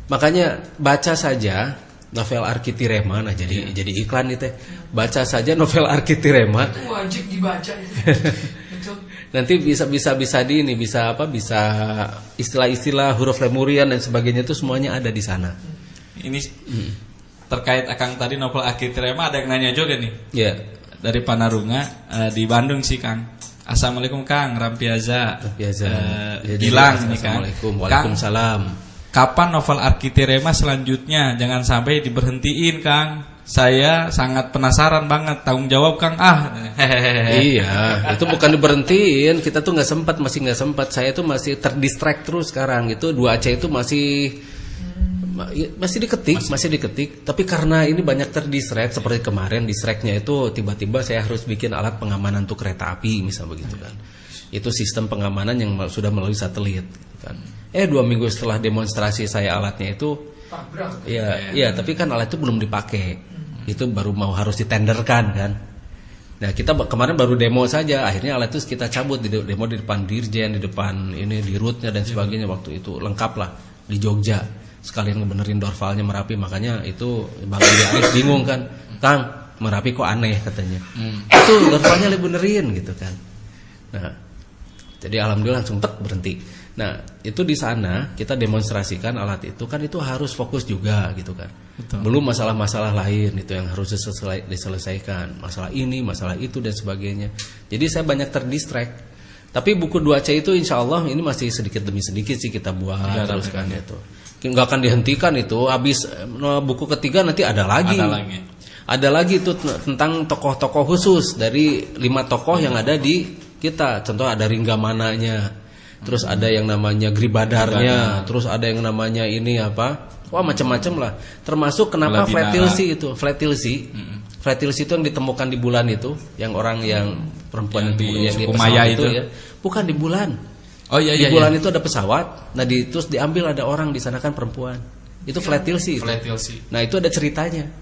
Makanya baca saja novel Arkitirema. Nah jadi iklan itu. Baca saja novel Arkitirema. Itu wajib dibaca itu. Nanti bisa istilah-istilah huruf Lemurian dan sebagainya itu semuanya ada di sana. Ini terkait akang tadi novel Arkitirema, ada yang nanya juga nih. Dari Panarunga di Bandung sih Kang. Assalamualaikum Kang Rampiaza. Bilang nih Kang. Waalaikumsalam. Kapan novel Arkitirema selanjutnya? Jangan sampai diberhentiin Kang. Saya sangat penasaran banget. Tanggung jawab Kang. Iya, itu bukan diberhentiin. Kita tuh masih nggak sempat. Saya tuh masih terdistract terus sekarang. Itu 2C itu masih diketik. Tapi karena ini banyak terdistract, seperti kemarin distractnya itu tiba-tiba saya harus bikin alat pengamanan untuk kereta api misal begitu kan. Itu sistem pengamanan yang sudah melalui satelit gitu kan. 2 minggu setelah demonstrasi saya alatnya itu tapi kan alat itu belum dipakai. Itu baru harus ditenderkan kan. Nah kita kemarin baru demo saja, akhirnya alat itu kita cabut di demo di depan Dirjen, di depan ini di rootnya dan sebagainya. Waktu itu lengkap lah di Jogja, sekalian ngebenerin dorvalnya Merapi. Makanya itu Bang Arif bingung kan, Kang Merapi kok aneh katanya. Itu dorvalnya benerin gitu kan. Nah jadi alhamdulillah langsung berhenti. Nah itu di sana kita demonstrasikan alat itu kan itu harus fokus juga gitu kan. Betul. Belum masalah-masalah lain itu yang harus diselesaikan, masalah ini, masalah itu dan sebagainya. Jadi saya banyak terdistract. Tapi buku 2C itu insya Allah ini masih sedikit demi sedikit sih kita buat terus kan itu. Nggak akan dihentikan itu. Habis buku ketiga nanti ada lagi. Ada lagi itu tentang tokoh-tokoh khusus dari 5 tokoh yang ada di kita. Contoh ada Ringgamananya. Terus ada yang namanya Gribadarnya, terus ada yang namanya ini apa? Wah macam-macam lah. Termasuk kenapa Fletilsi itu, Fletilsi itu yang ditemukan di bulan itu, yang orang yang perempuan yang di pesawat itu ya, bukan di bulan. Oh iya di bulan itu ada pesawat, nah terus diambil ada orang di sana kan perempuan. Itu Fletilsi. Nah itu ada ceritanya.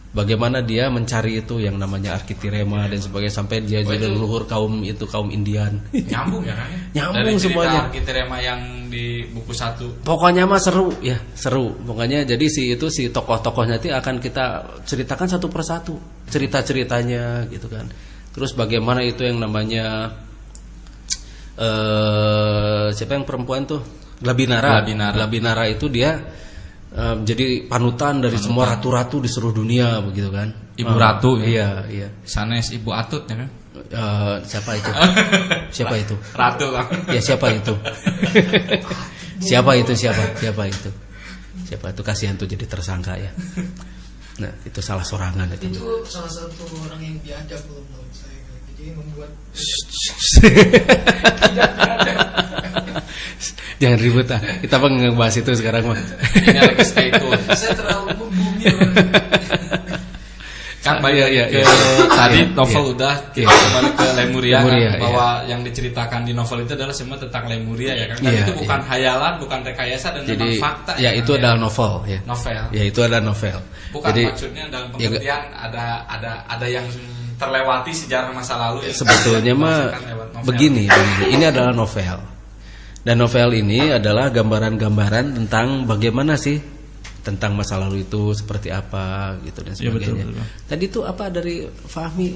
Bagaimana dia mencari itu yang namanya Arkitirema dan sebagainya sampai dia jadi leluhur kaum Indian. Nyambung ya kan? Nyambung semuanya. Arkitirema yang di buku 1. Pokoknya mah seru. Pokoknya jadi si tokoh-tokohnya itu akan kita ceritakan satu persatu cerita-ceritanya gitu kan. Terus bagaimana itu yang namanya siapa yang perempuan tuh? Glabinara itu dia jadi panutan dari semua ratu-ratu di seluruh dunia begitu kan. Ibu ratu iya. Sanes Ibu Atut ya kan. Siapa itu? Siapa itu? Ratu kan. Ya siapa itu? Siapa itu kasihan tuh jadi tersangka ya. Nah itu salah sorangan itu. Itu salah satu orang yang biadab belum menurut saya. Jadi membuat jangan ribut kita ngebahas itu sekarang mah. Ini lagi stay tune. Saya terlalu membumi. Kan tadi novel udah kita kembali ke Lemuria kan, bahwa yang diceritakan di novel itu adalah semua tentang Lemuria ya kan. Dan itu bukan hayalan, bukan rekayasa dan memang fakta. Ya itu adalah novel ya. Ya itu adalah novel. Bukan jadi, maksudnya dalam pengertian ada yang terlewati sejarah masa lalu ya. Sebetulnya mah begini, ini adalah novel. Dan novel ini adalah gambaran-gambaran tentang bagaimana sih tentang masa lalu itu seperti apa gitu dan sebagainya. Ya, betul. Tadi itu apa dari Fahmi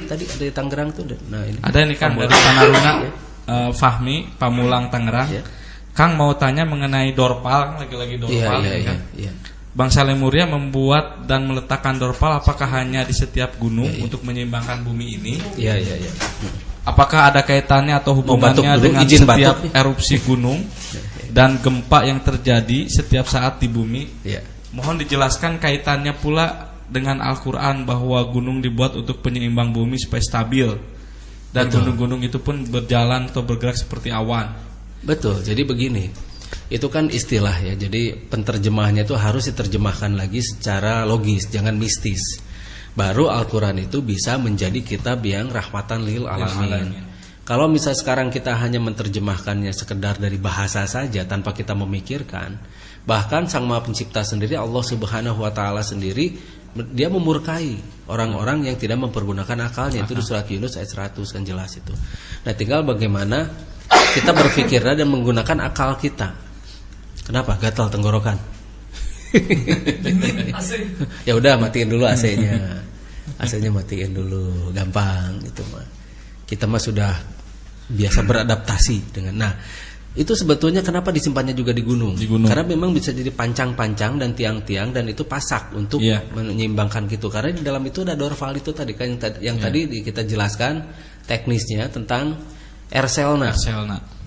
tadi ada di Tangerang tuh. Nah ini ada nih Kang dari Panaruna Fahmi Pamulang Tangerang. Ya. Kang mau tanya mengenai dorpal, lagi-lagi dorpal Iya. Bangsa Lemuria membuat dan meletakkan dorpal apakah hanya di setiap gunung untuk menyeimbangkan bumi ini? Iya. Apakah ada kaitannya atau hubungannya dengan setiap erupsi gunung dan gempa yang terjadi setiap saat di bumi? Ya. Mohon dijelaskan kaitannya pula dengan Al-Quran bahwa gunung dibuat untuk penyeimbang bumi supaya stabil dan gunung-gunung itu pun berjalan atau bergerak seperti awan. Betul. Jadi begini, itu kan istilah ya. Jadi penterjemahnya itu harus diterjemahkan lagi secara logis, jangan mistis. Baru Al-Quran itu bisa menjadi kitab yang rahmatan lil alamin. Kalau misal sekarang kita hanya menerjemahkannya sekedar dari bahasa saja tanpa kita memikirkan, bahkan Sang Maha Pencipta sendiri, Allah Subhanahu wa taala sendiri, dia memurkai orang-orang yang tidak mempergunakan akalnya. Itu di surat Yunus ayat 100 kan jelas itu. Nah, tinggal bagaimana kita berpikirnya dan menggunakan akal kita. Kenapa? Gatal tenggorokan. Ya udah matiin dulu AC-nya. AC-nya matiin dulu, gampang itu mah. Kita mah sudah biasa beradaptasi dengan. Nah, itu sebetulnya kenapa disimpannya juga di gunung? Karena memang bisa jadi pancang-pancang dan tiang-tiang dan itu pasak untuk menyeimbangkan gitu. Karena di dalam itu ada dorval itu tadi kan yang tadi kita jelaskan teknisnya tentang Erselna.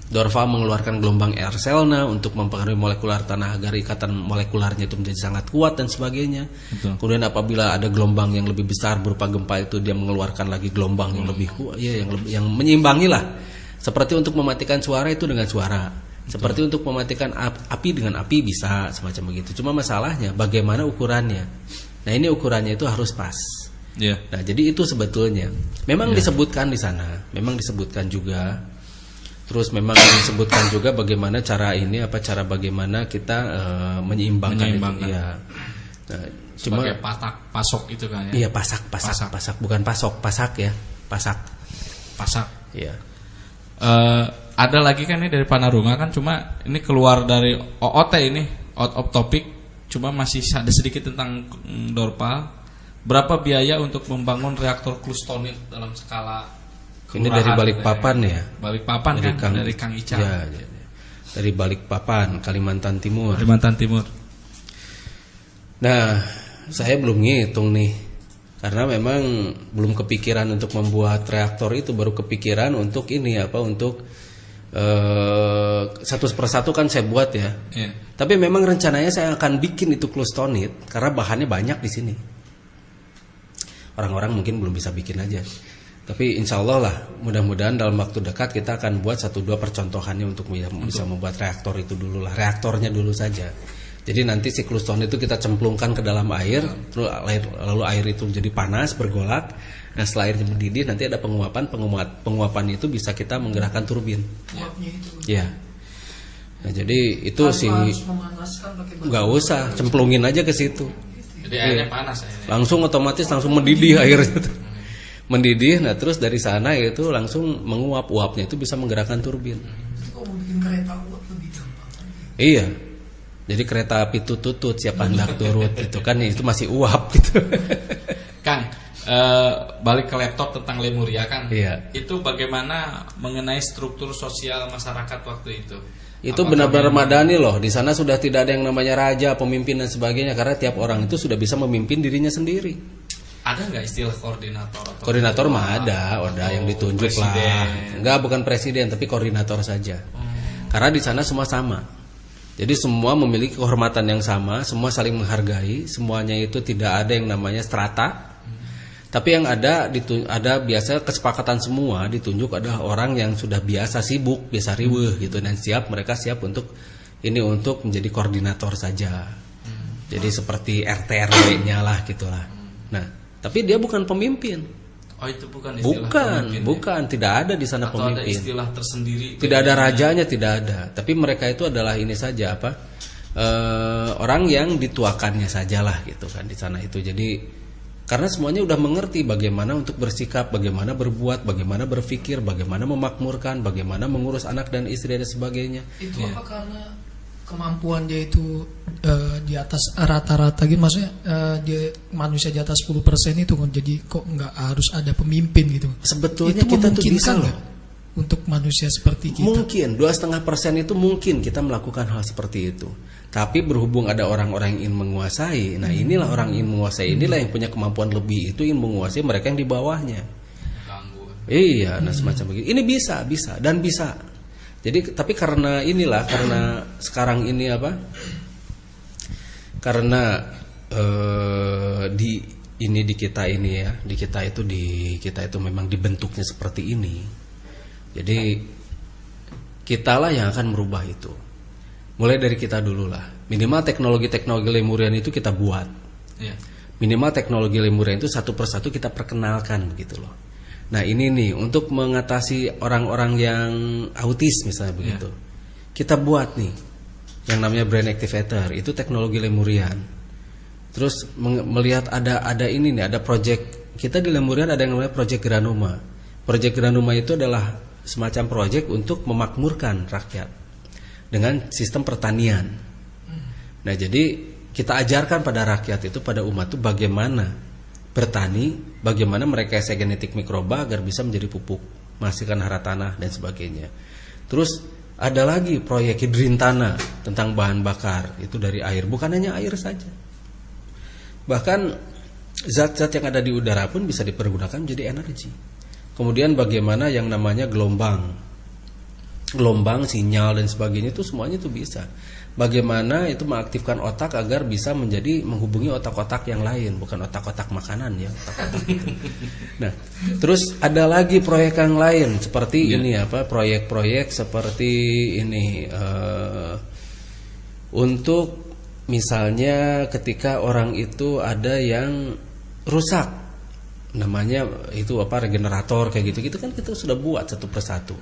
Dorval mengeluarkan gelombang Erselna untuk mempengaruhi molekular tanah agar ikatan molekularnya itu menjadi sangat kuat dan sebagainya. Betul. Kemudian apabila ada gelombang yang lebih besar berupa gempa itu dia mengeluarkan lagi gelombang yang lebih kuat, yang menyeimbangi lah. Seperti untuk mematikan suara itu dengan suara. Betul. Seperti untuk mematikan api dengan api bisa semacam begitu. Cuma masalahnya bagaimana ukurannya. Nah, ini ukurannya itu harus pas. Yeah. Nah, jadi itu sebetulnya memang disebutkan di sana, memang disebutkan juga. Terus memang disebutkan juga bagaimana cara bagaimana kita menyeimbangkan itu. Ya. Nah, sebagai pasok itu kan ya. Iya, pasak, bukan pasak ya. Pasak. Iya. Ada lagi kan ini dari Panarunga kan, cuma ini keluar dari OOT ini, out of topic, cuma masih ada sedikit tentang Dorpal. Berapa biaya untuk membangun reaktor Clustonic dalam skala ini dari Balikpapan ya? Balikpapan kan, dari Kang Ical. Ya. Dari Balikpapan, Kalimantan Timur. Nah, saya belum ngitung nih, karena memang belum kepikiran untuk membuat reaktor itu, baru kepikiran untuk ini untuk satu persatu kan saya buat ya. Tapi memang rencananya saya akan bikin itu Clustonic karena bahannya banyak di sini. Orang-orang mungkin belum bisa bikin aja. Tapi insya Allah lah, mudah-mudahan dalam waktu dekat kita akan buat 1-2 percontohannya untuk bisa membuat reaktor itu dulu lah, reaktornya dulu saja. Jadi nanti si Clustonic itu kita cemplungkan ke dalam air, lalu air itu jadi panas, bergolak. Nah setelah airnya mendidih nanti ada penguapan itu bisa kita menggerakkan turbin. Ya. Nah jadi itu nggak usah, cemplungin aja ke situ. Jadi airnya panas. Langsung otomatis langsung mendidih airnya. Mendidih, nah terus dari sana itu langsung menguap, uapnya itu bisa menggerakkan turbin. Kalau mau bikin kereta uap lebih gampang. Iya. Jadi kereta api tutut siap hendak turut itu kan itu masih uap gitu. Kang, balik ke laptop tentang Lemuria kan. Iya. Itu bagaimana mengenai struktur sosial masyarakat waktu itu? Itu benar-benar madani loh. Di sana sudah tidak ada yang namanya raja, pemimpin dan sebagainya, karena tiap orang itu sudah bisa memimpin dirinya sendiri. Ada nggak istilah koordinator? Koordinator mah ada yang ditunjuk presiden lah. Enggak, bukan presiden tapi koordinator saja. Karena di sana semua sama. Jadi semua memiliki kehormatan yang sama, semua saling menghargai, semuanya itu tidak ada yang namanya strata. Tapi yang ada biasa kesepakatan semua ditunjuk adalah orang yang sudah biasa sibuk, biasa riweuh gitu, dan mereka siap untuk menjadi koordinator saja. Jadi seperti RT RW-nya lah gitulah. Nah, tapi dia bukan pemimpin. Oh, itu bukan istilah bukan, tidak ada di sana atau pemimpin. Ada istilah tersendiri. Tidak ada rajanya, tidak ada. Tapi mereka itu adalah ini saja orang yang dituakannya sajalah gitu kan di sana itu. Jadi karena semuanya udah mengerti bagaimana untuk bersikap, bagaimana berbuat, bagaimana berpikir, bagaimana memakmurkan, bagaimana mengurus anak dan istri dan sebagainya. Itu apa karena kemampuan dia itu di atas rata-rata gitu, maksudnya dia manusia di atas 10% itu kan, jadi kok nggak harus ada pemimpin gitu. Sebetulnya itu kita tuh bisa loh untuk manusia seperti kita. Mungkin 2,5% itu mungkin kita melakukan hal seperti itu. Tapi berhubung ada orang-orang yang ingin menguasai, nah inilah orang ingin menguasai, inilah yang punya kemampuan lebih itu ingin menguasai mereka yang di bawahnya. Iya, nah semacam begitu. Ini bisa dan bisa. Jadi tapi karena sekarang ini karena di kita itu memang dibentuknya seperti ini. Jadi kitalah yang akan merubah itu. Mulai dari kita dulu lah. Minimal teknologi Lemurian itu kita buat. Minimal teknologi Lemurian itu satu persatu kita perkenalkan begitu loh. Nah ini nih untuk mengatasi orang-orang yang autis misalnya begitu. Kita buat nih yang namanya brain activator, itu teknologi Lemurian. Terus melihat ada project kita di Lemurian, ada yang namanya project Granuma. Project Granuma itu adalah semacam project untuk memakmurkan rakyat dengan sistem pertanian. Nah jadi kita ajarkan pada rakyat itu, pada umat itu bagaimana bertani, bagaimana merekayasa genetik mikroba agar bisa menjadi pupuk, menghasilkan hara tanah dan sebagainya. Terus ada lagi proyek Hidrintana tentang bahan bakar itu dari air, bukan hanya air saja. Bahkan zat-zat yang ada di udara pun bisa dipergunakan menjadi energi. Kemudian bagaimana yang namanya gelombang, sinyal dan sebagainya itu semuanya itu bisa. Bagaimana itu mengaktifkan otak agar bisa menghubungi otak-otak yang lain, bukan otak-otak makanan ya, otak-otak itu. Nah, terus ada lagi proyek yang lain seperti proyek-proyek seperti ini untuk misalnya ketika orang itu ada yang rusak, namanya itu regenerator kayak gitu kan kita sudah buat satu persatu.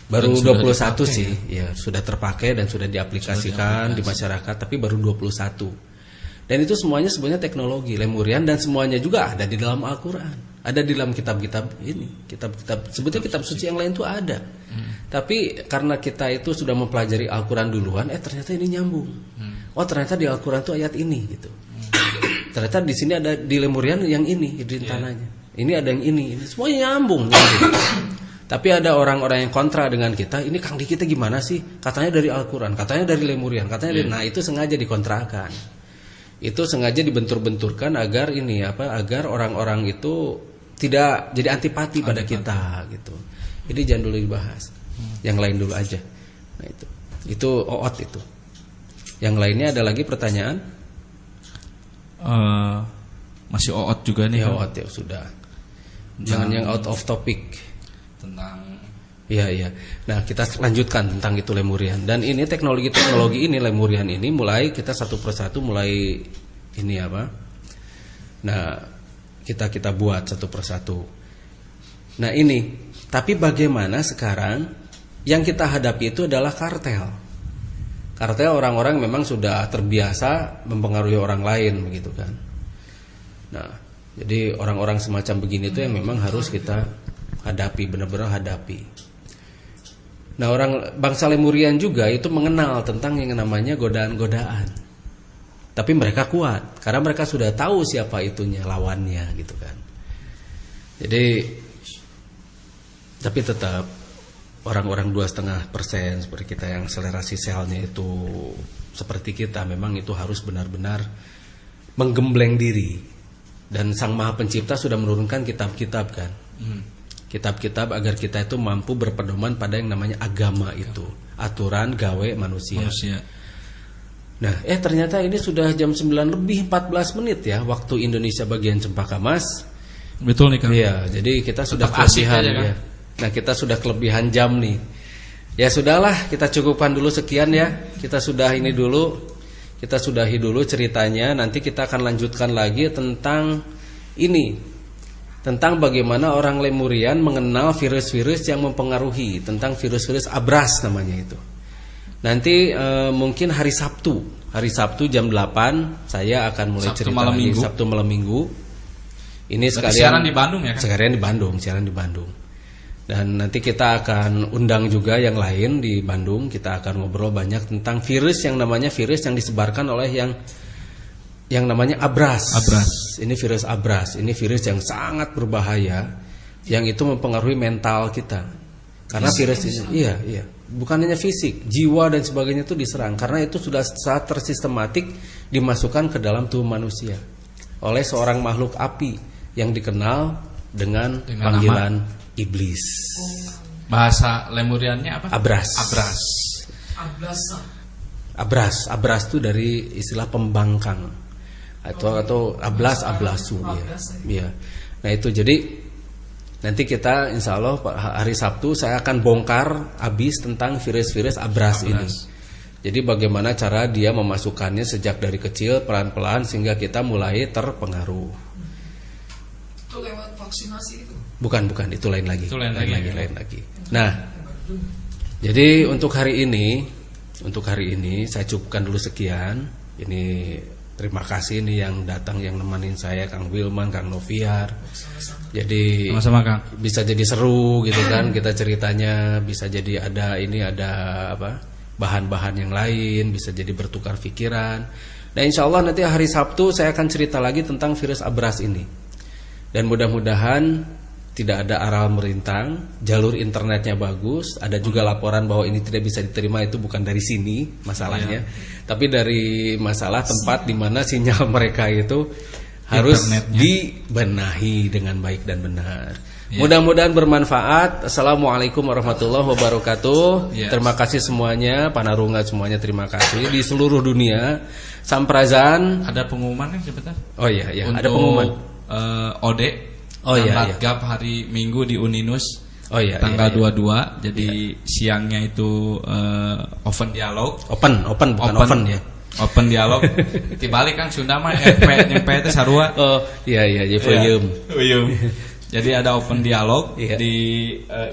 Baru 21 sih ya sudah terpakai dan sudah diaplikasikan di masyarakat, tapi baru 21. Dan itu semuanya sebenarnya teknologi Lemurian, dan semuanya juga ada di dalam Al-Quran, ada di dalam kitab-kitab ini, kitab-kitab sebetulnya kitab suci yang lain itu ada. Tapi karena kita itu sudah mempelajari Al-Quran duluan, ternyata ini nyambung. Oh ternyata di Al-Quran itu ayat ini gitu. Ternyata di sini ada di Lemurian yang ini rintananya. Ini ada yang ini semuanya nyambung. Tapi ada orang-orang yang kontra dengan kita. Ini Kang Di kita gimana sih? Katanya dari Al-Quran, katanya dari Lemurian, katanya dari, nah itu sengaja dikontrakan. Itu sengaja dibentur-benturkan agar ini agar orang-orang itu tidak jadi antipati pada kita gitu. Jadi jangan dulu dibahas. Yang lain dulu aja. Nah itu OOT itu. Yang lainnya ada lagi pertanyaan? Masih OOT juga nih. Ya OOT ya sudah. Jangan yang out of topic. Tentang Iya. Nah, kita lanjutkan tentang itu Lemurian. Dan ini teknologi ini Lemurian ini mulai kita satu persatu mulai ini Nah, kita buat satu persatu. Nah, ini. Tapi bagaimana sekarang yang kita hadapi itu adalah kartel. Kartel orang-orang memang sudah terbiasa mempengaruhi orang lain begitu kan. Nah, jadi orang-orang semacam begini itu yang memang harus kita hadapi, benar-benar hadapi. Nah, orang bangsa Lemurian juga itu mengenal tentang yang namanya godaan-godaan. Tapi mereka kuat karena mereka sudah tahu siapa itunya lawannya gitu kan. Jadi tapi tetap orang-orang 2,5% seperti kita yang akselerasi selnya itu seperti kita, memang itu harus benar-benar menggembleng diri. Dan Sang Maha Pencipta sudah menurunkan kitab-kitab kan. Kitab-kitab agar kita itu mampu berpedoman pada yang namanya agama itu, aturan gawe manusia. Nah, ternyata ini sudah jam 9:14 ya waktu Indonesia bagian Cempaka Mas. Betul nih Kang. Iya, jadi kita sudah kelebihan ya. Nah, kita sudah kelebihan jam nih. Ya sudahlah, kita cukupkan dulu sekian ya. Kita sudah ini dulu. Kita sudahi dulu ceritanya. Nanti kita akan lanjutkan lagi tentang ini. Tentang bagaimana orang Lemurian mengenal virus-virus yang mempengaruhi, tentang virus-virus Abras namanya itu. Nanti mungkin hari Sabtu jam 8 saya akan mulai cerita lagi. Sabtu malam Minggu. Ini sekalian siaran di Bandung ya kan? Siaran di Bandung. Dan nanti kita akan undang juga yang lain di Bandung. Kita akan ngobrol banyak tentang virus yang namanya virus yang disebarkan oleh yang namanya Abras. Ini virus Abras. Ini virus yang sangat berbahaya, yang itu mempengaruhi mental kita. Karena virus ini, iya, bukan hanya fisik, jiwa dan sebagainya itu diserang. Karena itu sudah sangat tersistematik dimasukkan ke dalam tubuh manusia oleh seorang makhluk api yang dikenal dengan panggilan iblis. Bahasa Lemuriannya apa? Abras. Abras itu dari istilah pembangkang. Atau ablasu ya. Nah itu jadi nanti kita insya Allah hari Sabtu saya akan bongkar habis tentang virus-virus Abras ini. Jadi bagaimana cara dia memasukkannya sejak dari kecil pelan-pelan sehingga kita mulai terpengaruh. Itu lewat vaksinasi itu? Bukan itu lain lagi. Lain lagi. Nah, jadi untuk hari ini saya cukupkan dulu sekian. Ini terima kasih nih yang datang, yang nemenin saya, Kang Wilman, Kang Noviar. Jadi sama-sama Kang. Bisa jadi seru gitu kan kita ceritanya, bisa jadi ada bahan-bahan yang lain, bisa jadi bertukar pikiran. Nah insya Allah nanti hari Sabtu saya akan cerita lagi tentang virus Abras ini. Dan mudah-mudahan tidak ada aral merintang, jalur internetnya bagus. Ada juga laporan bahwa ini tidak bisa diterima, itu bukan dari sini masalahnya, tapi dari masalah tempat di mana sinyal mereka itu harus dibenahi dengan baik dan benar. Mudah-mudahan bermanfaat. Assalamualaikum warahmatullahi wabarakatuh. Terima kasih semuanya, Panarunga semuanya, terima kasih di seluruh dunia. Samprazan. Ada pengumuman kan sebentar? Oh iya, untuk ada pengumuman. OD. Gap hari Minggu di Uninus. Tanggal 22. Jadi siangnya itu open dialog. Open ya. Open dialog. Dibalik kan Sunda mah nyempe itu sarua. Iya, Uyum. Jadi ada open dialog di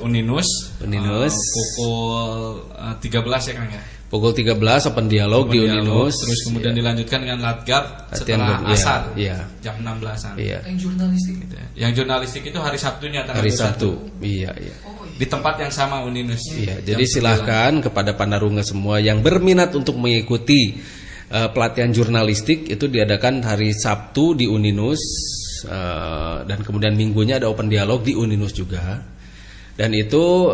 Uninus. Pukul 13 ya Kang ya. Pukul 13 open dialog di Uninus. Terus kemudian dilanjutkan dengan latgab setelah asar jam 16-an. Yang jurnalistik gitu. Yang jurnalistik itu hari Sabtunya tanggal hari Sabtu. Iya. Di tempat yang sama Uninus. Iya, jadi silahkan kepada panarunga semua yang berminat untuk mengikuti pelatihan jurnalistik itu diadakan hari Sabtu di Uninus dan kemudian minggunya ada open dialog di Uninus juga. Dan itu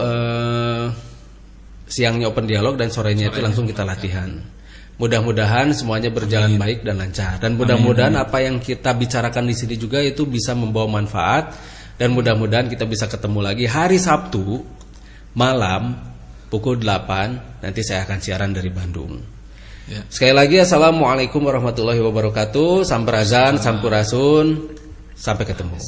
siangnya open dialog dan sorenya itu langsung kita latihan. Mudah-mudahan semuanya berjalan baik dan lancar. Dan mudah-mudahan apa yang kita bicarakan di sini juga itu bisa membawa manfaat. Dan mudah-mudahan kita bisa ketemu lagi hari Sabtu malam pukul 8. Nanti saya akan siaran dari Bandung. Sekali lagi assalamualaikum warahmatullahi wabarakatuh. Sampurasun, sampai ketemu.